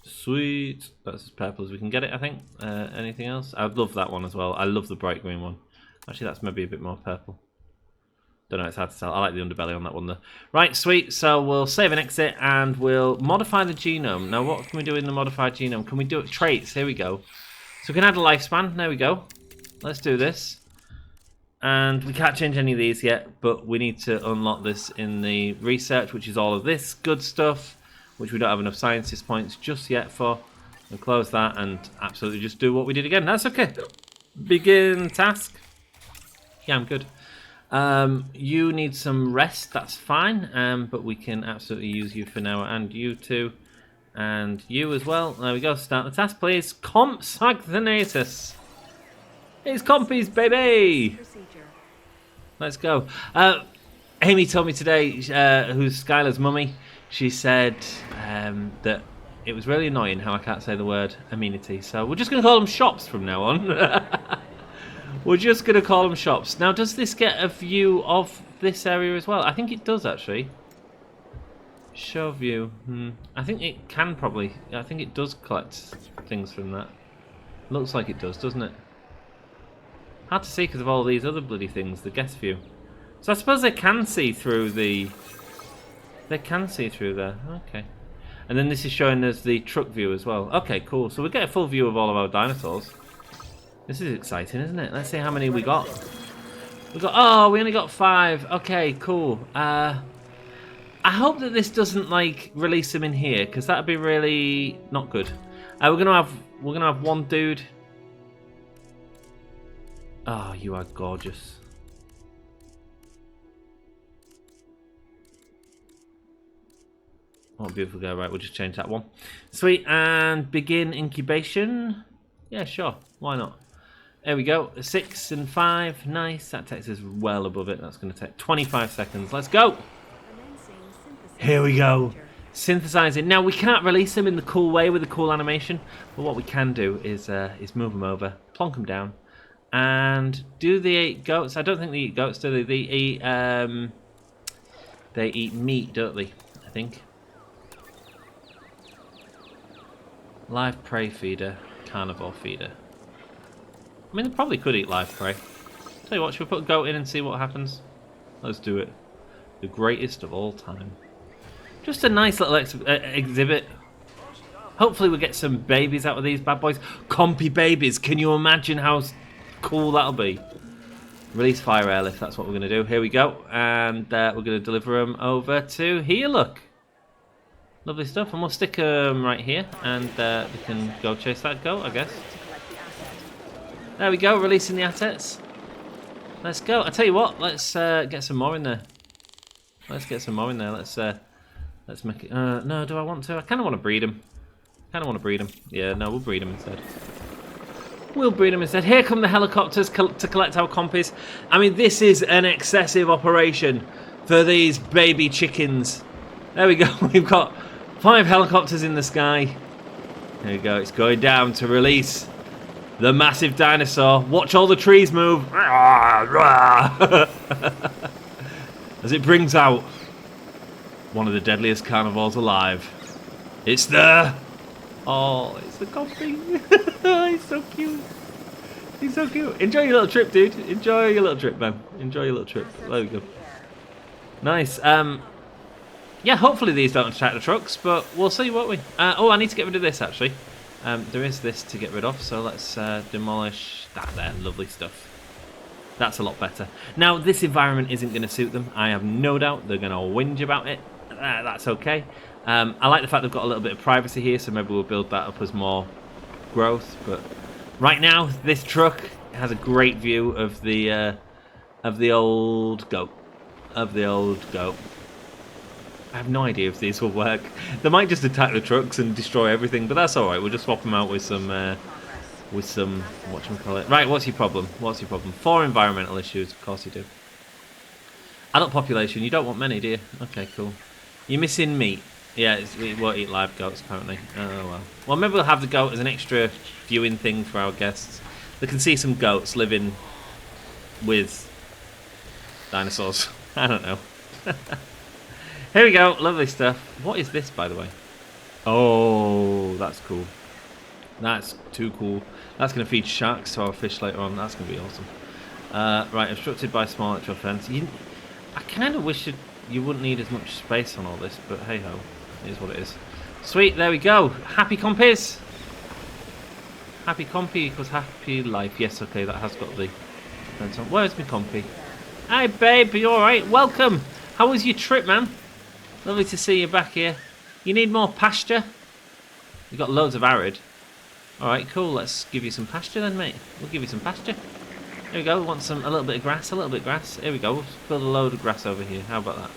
Sweet. That's as purple as we can get it, I think. Anything else? I love that one as well. I love the bright green one. Actually, that's maybe a bit more purple. Don't know, it's hard to tell. I like the underbelly on that one though. Right, sweet. So we'll save and exit and we'll modify the genome. Now what can we do in the modified genome? Can we do it? Traits, here we go. So we can add a lifespan, there we go. Let's do this. And we can't change any of these yet, but we need to unlock this in the research, which is all of this good stuff, which we don't have enough scientist points just yet for. We'll close that and absolutely just do what we did again. That's okay. Begin task. Yeah, I'm good. You need some rest, that's fine, but we can absolutely use you for now, and you too, and you as well. There we go, start the task please. Compsignathus. It's compies, baby! Let's go. Amy told me today, who's Skylar's mummy, she said that it was really annoying how I can't say the word amenity, so we're just going to call them shops from now on. We're just going to call them shops. Now, does this get a view of this area as well? I think it does, actually. Show view. I think it can probably... I think it does collect things from that. Looks like it does, doesn't it? Hard to see because of all these other bloody things, the guest view. So I suppose they can see through the... They can see through there. Okay. And then this is showing us the truck view as well. Okay, cool. So we get a full view of all of our dinosaurs. This is exciting, isn't it? Let's see how many we got. Oh, we only got 5. Okay, cool. I hope that this doesn't like release them in here, because that'd be really not good. We're gonna have one dude. Oh, you are gorgeous. What a beautiful girl. Right, we'll just change that one. Sweet, and begin incubation. Yeah, sure. Why not? There we go. 6 and 5. Nice. That takes us well above it. That's going to take 25 seconds. Let's go. Here we go. Synthesizing. Now, we can't release them in the cool way with the cool animation, but what we can do is move them over, plonk them down, and do they eat goats? I don't think they eat goats, do they? They eat meat, don't they? I think. Live prey feeder, carnivore feeder. I mean, they probably could eat live prey. Tell you what, should we put a goat in and see what happens? Let's do it. The greatest of all time. Just a nice little exhibit. Hopefully we get some babies out of these bad boys. Compy babies. Can you imagine how cool that'll be? Release fire airlift. That's what we're going to do. Here we go. And we're going to deliver them over to here. Look. Lovely stuff. And we'll stick them right here. And we can go chase that goat, I guess. There we go. Releasing the assets. Let's go. I tell you what. Let's get some more in there. Let's get some more in there. Let's make it... no, do I want to? I kind of want to breed them. Yeah, no, we'll breed them instead. Here come the helicopters to collect our compies. I mean, this is an excessive operation for these baby chickens. There we go. We've got 5 helicopters in the sky. There we go. It's going down to release the massive dinosaur. Watch all the trees move. As it brings out one of the deadliest carnivores alive. It's the... Oh, it's the compy. He's so cute. He's so cute. Enjoy your little trip, dude. Enjoy your little trip, man. Enjoy your little trip. There we go. Nice. Yeah, hopefully these don't attack the trucks, but we'll see, won't we? Oh, I need to get rid of this, actually. There is this to get rid of, so let's demolish that there. Lovely stuff. That's a lot better. Now, this environment isn't going to suit them. I have no doubt they're going to whinge about it. That's okay. I like the fact they've got a little bit of privacy here, so maybe we'll build that up as more growth. But right now, this truck has a great view of the old goat. I have no idea if these will work. They might just attack the trucks and destroy everything, but that's all right. We'll just swap them out with some whatchamacallit. Right, what's your problem? 4 environmental issues, of course you do. Adult population, you don't want many, do you? Okay, cool. You're missing meat. Yeah, it won't eat live goats, apparently. Oh, well. Well, maybe we'll have the goat as an extra viewing thing for our guests. They can see some goats living with dinosaurs. I don't know. Here we go, lovely stuff. What is this, by the way? Oh, that's cool. That's too cool. That's going to feed sharks to our fish later on. That's going to be awesome. Right, obstructed by small electrical fence. I kind of wish you wouldn't need as much space on all this, but hey ho, it is what it is. Sweet, there we go. Happy compies. Happy compy equals happy life. Yes, okay, that has got the fence on. Where's my compy? Hi, babe. You all right? Welcome. How was your trip, man? Lovely to see you back here. You need more pasture? You've got loads of arid. Alright, cool. Let's give you some pasture then, mate. We'll give you some pasture. Here we go. We want a little bit of grass. Here we go. We'll build a load of grass over here. How about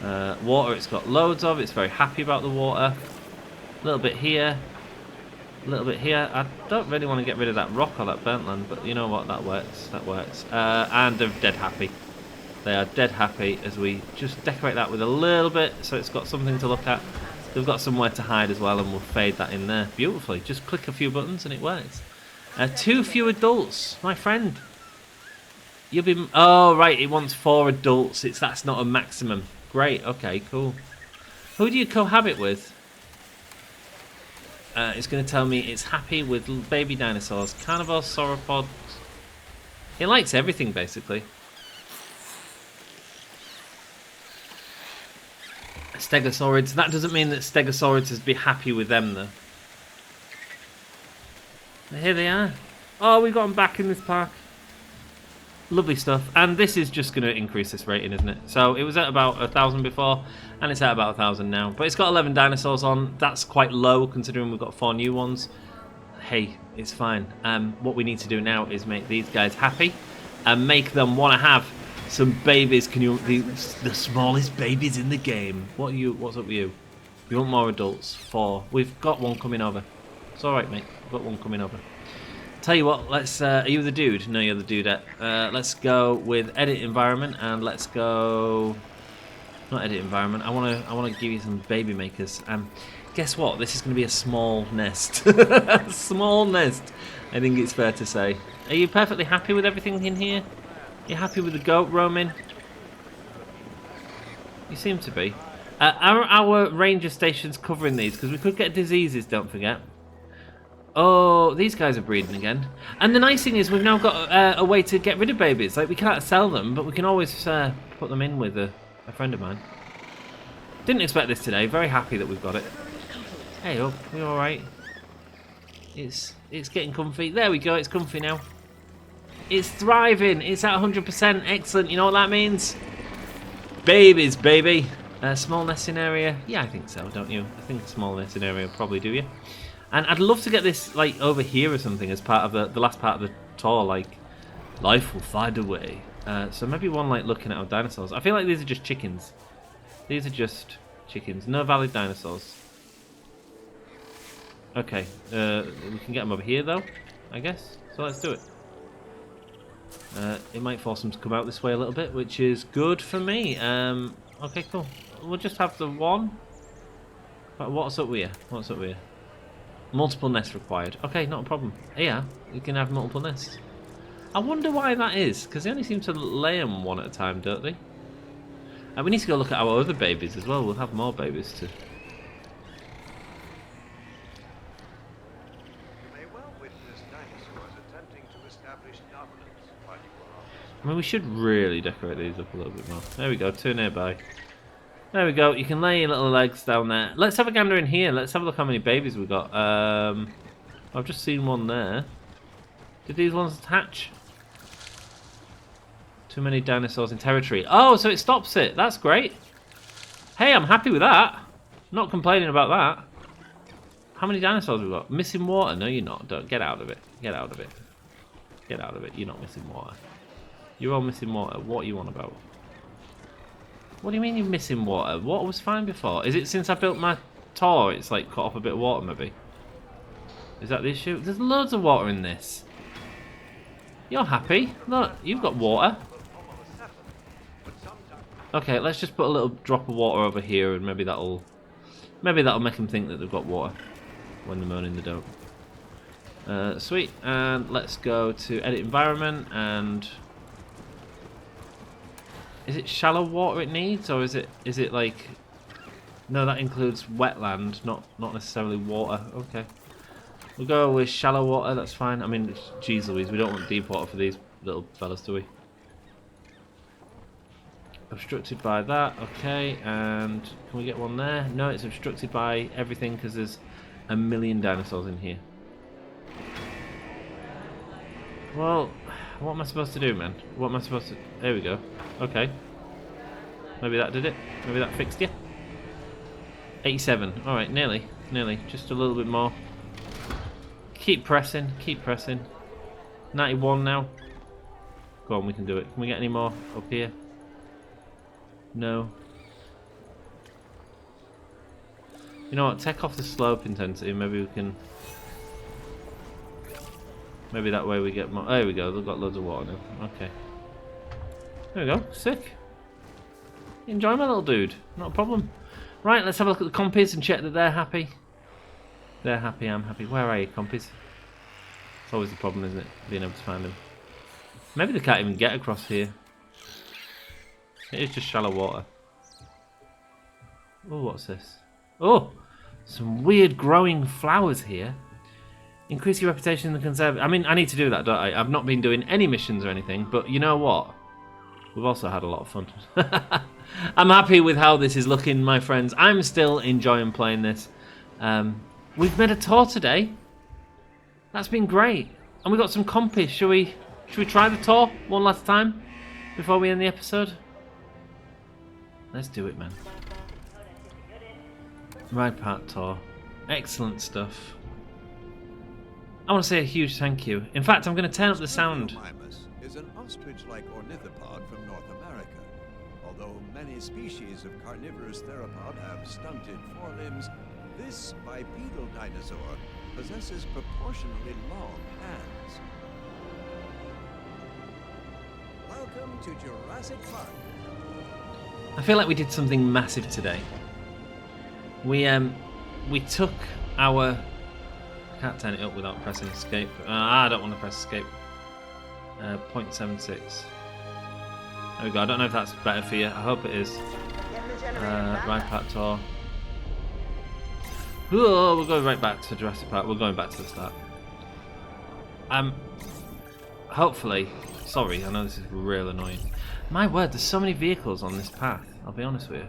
that? Water it's got loads of. It's very happy about the water. A little bit here. A little bit here. I don't really want to get rid of that rock or that burnt land, but you know what? That works. And they're dead happy. They are dead happy as we just decorate that with a little bit so it's got something to look at. They've got somewhere to hide as well, and we'll fade that in there beautifully. Just click a few buttons and it works. 2 few adults, my friend. You'll be... Oh, right, it wants 4 adults. That's not a maximum. Great, okay, cool. Who do you cohabit with? It's going to tell me it's happy with baby dinosaurs. Carnivores, sauropods. It likes everything, basically. Stegosaurids. That doesn't mean that Stegosaurids would be happy with them, though. Here they are. Oh, we got them back in this park. Lovely stuff. And this is just going to increase this rating, isn't it? So it was at about 1,000 before, and it's at about 1,000 now. But it's got 11 dinosaurs on. That's quite low, considering we've got 4 new ones. Hey, it's fine. What we need to do now is make these guys happy and make them want to have some babies. Can you the smallest babies in the game? What's up with you? You want more adults? 4. We've got one coming over. It's all right, mate. We've got one coming over. Tell you what. Let's. Are you the dude? No, you're the dudette. Let's go with edit environment and let's go. Not edit environment. I want to give you some baby makers. Guess what? This is going to be a small nest. Small nest. I think it's fair to say. Are you perfectly happy with everything in here? You happy with the goat roaming? You seem to be. Are our ranger stations covering these? Because we could get diseases, don't forget. Oh, these guys are breeding again. And the nice thing is we've now got a way to get rid of babies. Like, we can't sell them, but we can always put them in with a friend of mine. Didn't expect this today. Very happy that we've got it. Hey, up. We all right? It's getting comfy. There we go. It's comfy now. It's thriving. It's at 100%. Excellent. You know what that means? Babies, baby. Small nesting area. Yeah, I think so, don't you? I think a small nesting area will probably do you. And I'd love to get this like over here or something as part of the last part of the tour. Like, life will find a way. So maybe one like looking at our dinosaurs. I feel like these are just chickens. These are just chickens. No valid dinosaurs. Okay. We can get them over here though, I guess. So let's do it. It might force them to come out this way a little bit, which is good for me. Okay, cool. We'll just have the one. But what's up with you? What's up with you? Multiple nests required. Okay, not a problem. Yeah, you can have multiple nests. I wonder why that is, because they only seem to lay them one at a time, don't they? And we need to go look at our other babies as well. We'll have more babies too. I mean, we should really decorate these up a little bit more. There we go, too nearby. There we go, you can lay your little legs down there. Let's have a gander in here. Let's have a look how many babies we've got. I've just seen one there. Did these ones hatch? Too many dinosaurs in territory. Oh, so it stops it. That's great. Hey, I'm happy with that. Not complaining about that. How many dinosaurs have we got? Missing water? No, you're not. Don't get out of it. Get out of it. Get out of it. You're not missing water. You're all missing water. What are you on about? What do you mean you're missing water? Water was fine before. Is it since I built my tower it's like cut off a bit of water maybe? Is that the issue? There's loads of water in this. You're happy. Look, you've got water. Okay, let's just put a little drop of water over here and maybe that'll make them think that they've got water when they're moaning they don't. Sweet, and let's go to edit environment. And is it shallow water it needs, or is it like, no, that includes wetland, not necessarily water. Okay, we'll go with shallow water. That's fine. I mean, geez Louise, we don't want deep water for these little fellas, do we? Obstructed by that. Okay, and can we get one there? No, it's obstructed by everything because there's a million dinosaurs in here. Well, what am I supposed to do, man? What am I supposed to... There we go. Okay. Maybe that did it. Maybe that fixed you. 87. Alright, nearly. Nearly. Just a little bit more. Keep pressing. Keep pressing. 91 now. Go on, we can do it. Can we get any more up here? No. You know what? Take off the slope intensity. Maybe we can... Maybe that way we get more... There we go. They've got loads of water now. Okay. There we go. Sick. Enjoy my little dude. Not a problem. Right, let's have a look at the compies and check that they're happy. They're happy, I'm happy. Where are you, compies? It's always the problem, isn't it? Being able to find them. Maybe they can't even get across here. It is just shallow water. Oh, what's this? Oh! Some weird growing flowers here. Increase your reputation in the conservative... I mean, I need to do that, don't I? I've not been doing any missions or anything, but you know what? We've also had a lot of fun. I'm happy with how this is looking, my friends. I'm still enjoying playing this. We've made a tour today. That's been great. And we got some compies. Should we try the tour one last time before we end the episode? Let's do it, man. Ride park tour. Excellent stuff. I want to say a huge thank you. In fact, I'm going to turn up the sound. Is an ostrich-like ornithopod from North America. Although many species of carnivorous theropod have stunted forelimbs, this bipedal dinosaur possesses proportionally long hands. Welcome to Jurassic Park. I feel like we did something massive today. We took our... I can't turn it up without pressing escape. I don't want to press escape. 0.76. There we go. I don't know if that's better for you. I hope it is. Ride park tour. Oh, we're going right back to Jurassic Park. We're going back to the start. Hopefully. Sorry, I know this is real annoying. My word, there's so many vehicles on this path. I'll be honest with you.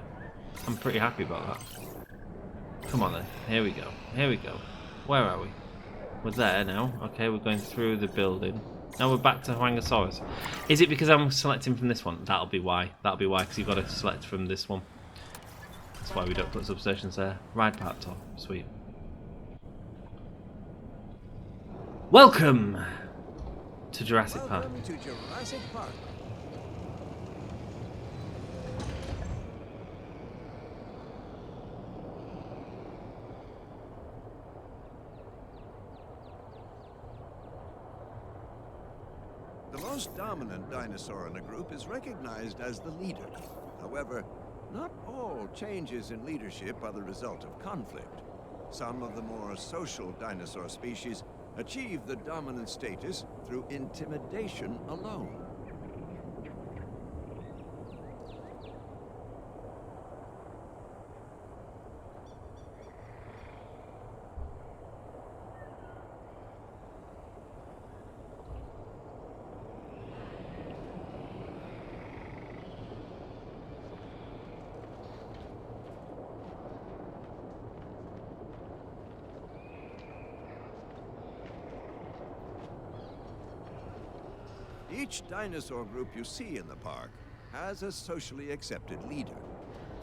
I'm pretty happy about that. Come on then. Here we go. Here we go. Where are we? We're there now. Okay, we're going through the building. Now we're back to Huangosaurus. Is it because I'm selecting from this one? That'll be why. That'll be why, because you've got to select from this one. That's why we don't put substations there. Ride park tour. Sweet. Welcome to Jurassic Park. Welcome to Jurassic Park. The most dominant dinosaur in a group is recognized as the leader. However, not all changes in leadership are the result of conflict. Some of the more social dinosaur species achieve the dominant status through intimidation alone. Each dinosaur group you see in the park has a socially accepted leader.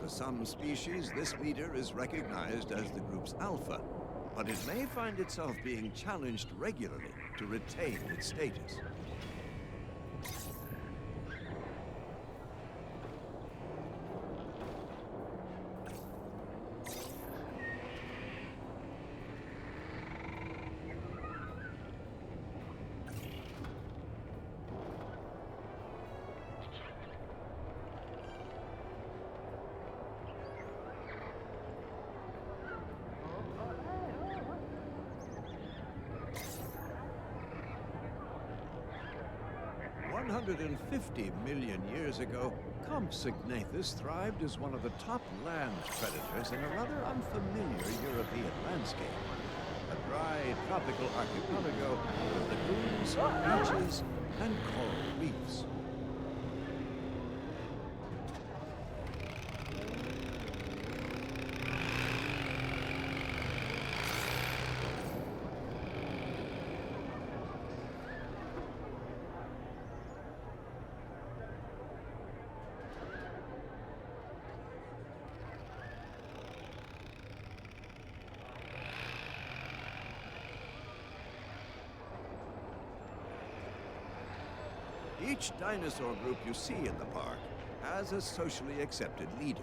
For some species, this leader is recognized as the group's alpha, but it may find itself being challenged regularly to retain its status. $150 million years ago, Compsognathus thrived as one of the top land predators in a rather unfamiliar European landscape. A dry, tropical archipelago with lagoons, beaches, and coral reefs. Each dinosaur group you see in the park has a socially accepted leader.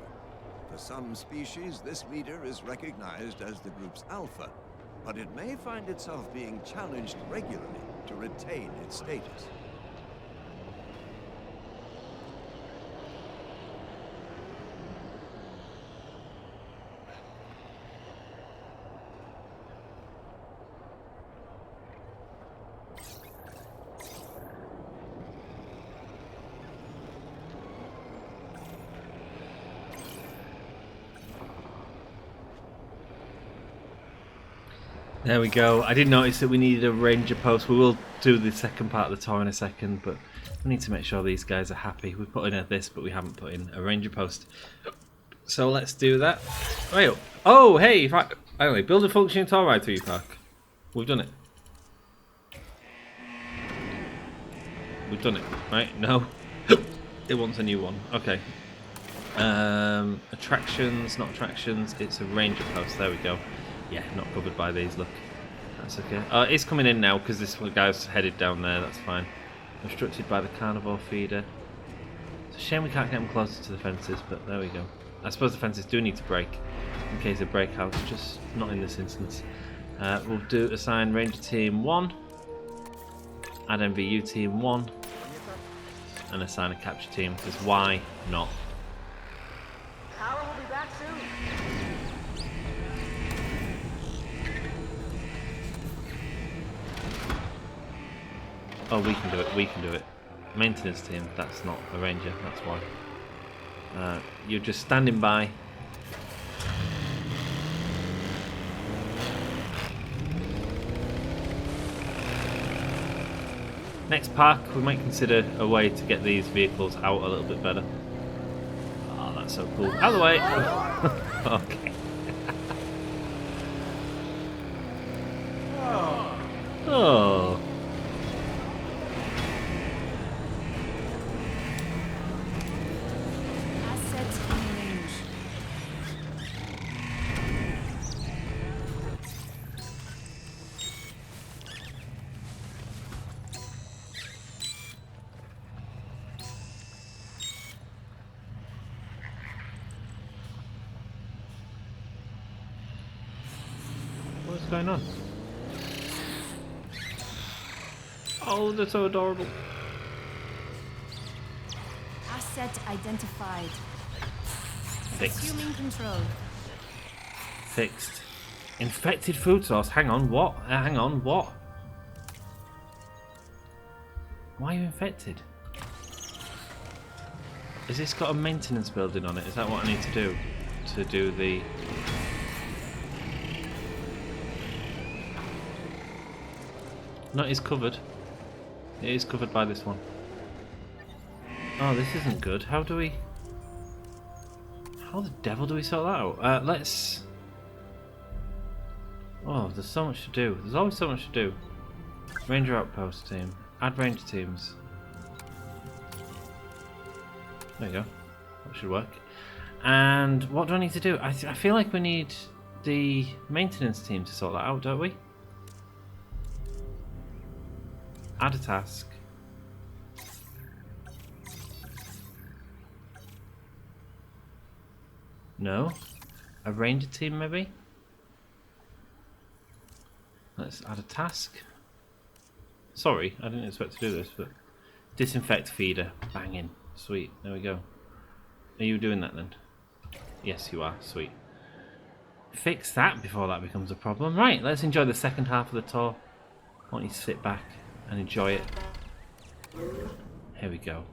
For some species, this leader is recognized as the group's alpha, but it may find itself being challenged regularly to retain its status. There we go. I did notice that we needed a ranger post. We will do the second part of the tour in a second, but we need to make sure these guys are happy. We put in this, but we haven't put in a ranger post. So let's do that. Right. Oh, hey! Anyway, build a functioning tour ride through your park. We've done it. We've done it, right? No. It wants a new one. Okay. Attractions, not attractions. It's a ranger post. There we go. Yeah, not covered by these, look. That's okay. It's coming in now because this guy's headed down there, that's fine. Obstructed by the carnivore feeder. It's a shame we can't get them closer to the fences, but there we go. I suppose the fences do need to break in case they break out, just not in this instance. We'll do assign Ranger Team 1, add MVU Team 1, and assign a capture team, because why not? Power will be back soon. Oh, we can do it, we can do it. Maintenance team, that's not a ranger, that's why. You're just standing by. Next park, we might consider a way to get these vehicles out a little bit better. Oh, that's so cool. Out of the way! Okay. Oh. Assets in range. What's going on? Oh, they're so adorable. Asset identified. Fixed. Assuming control. Fixed. Infected food source. Hang on, what? Hang on, what? Why are you infected? Has this got a maintenance building on it? Is that what I need to do? To do the... No, it's covered. It is covered by this one. Oh, this isn't good. How do we... How the devil do we sort that out? Let's... Oh, there's so much to do. There's always so much to do. Ranger outpost team. Add ranger teams. There you go. That should work. And what do I need to do? I feel like we need the maintenance team to sort that out, don't we? Add a task. No? A ranger team, maybe? Let's add a task. Sorry, I didn't expect to do this, but... Disinfect feeder. Banging. Sweet. There we go. Are you doing that then? Yes, you are. Sweet. Fix that before that becomes a problem. Right, let's enjoy the second half of the tour. I want you to sit back and enjoy it. Here we go.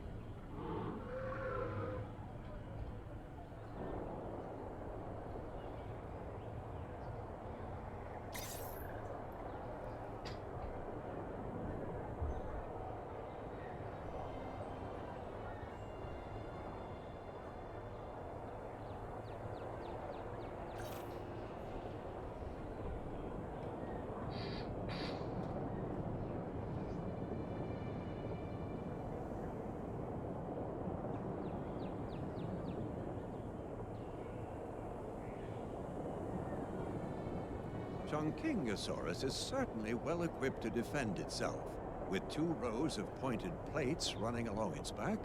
Chongqingosaurus is certainly well equipped to defend itself, with 2 rows of pointed plates running along its back,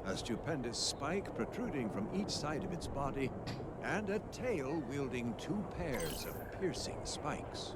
a stupendous spike protruding from each side of its body, and a tail wielding 2 pairs of piercing spikes.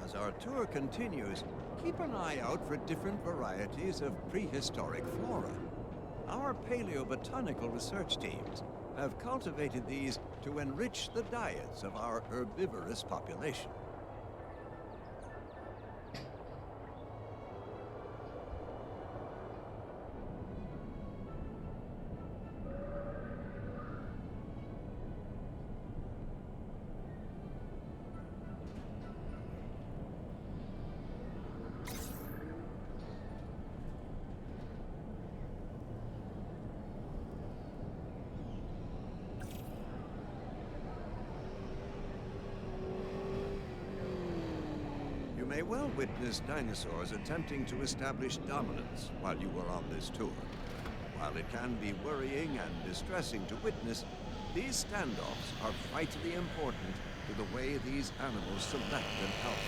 As our tour continues, keep an eye out for different varieties of prehistoric flora. Our paleobotanical research teams have cultivated these to enrich the diets of our herbivorous population. You may well witness dinosaurs attempting to establish dominance while you were on this tour. While it can be worrying and distressing to witness, these standoffs are vitally important to the way these animals select an alpha.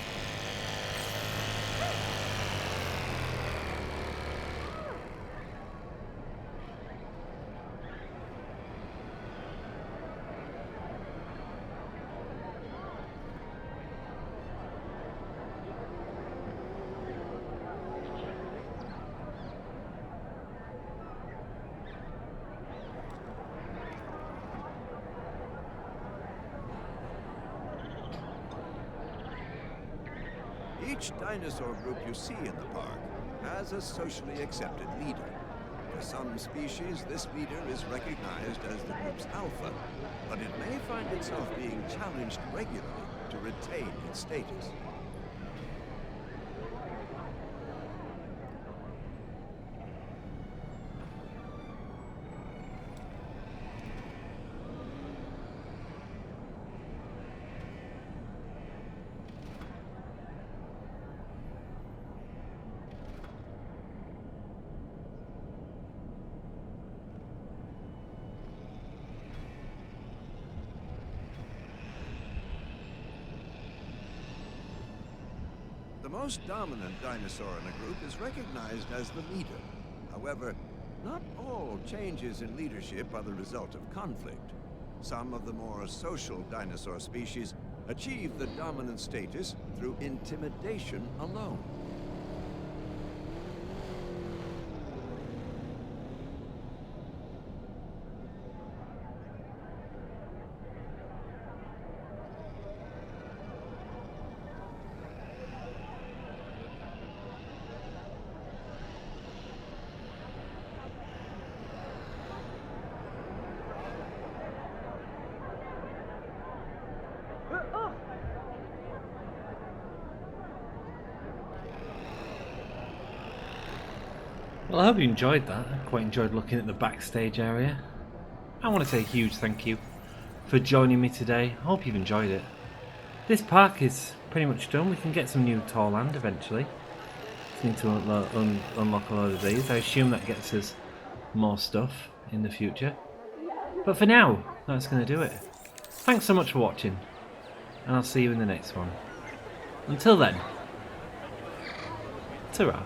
Each dinosaur group you see in the park has a socially accepted leader. For some species, this leader is recognized as the group's alpha, but it may find itself being challenged regularly to retain its status. The most dominant dinosaur in a group is recognized as the leader. However, not all changes in leadership are the result of conflict. Some of the more social dinosaur species achieve the dominant status through intimidation alone. Well, I hope you enjoyed that. I quite enjoyed looking at the backstage area. I want to say a huge thank you for joining me today. I hope you've enjoyed it. This park is pretty much done. We can get some new tall land eventually. Just need to unlock a load of these. I assume that gets us more stuff in the future. But for now, that's going to do it. Thanks so much for watching, and I'll see you in the next one. Until then, ta-ra.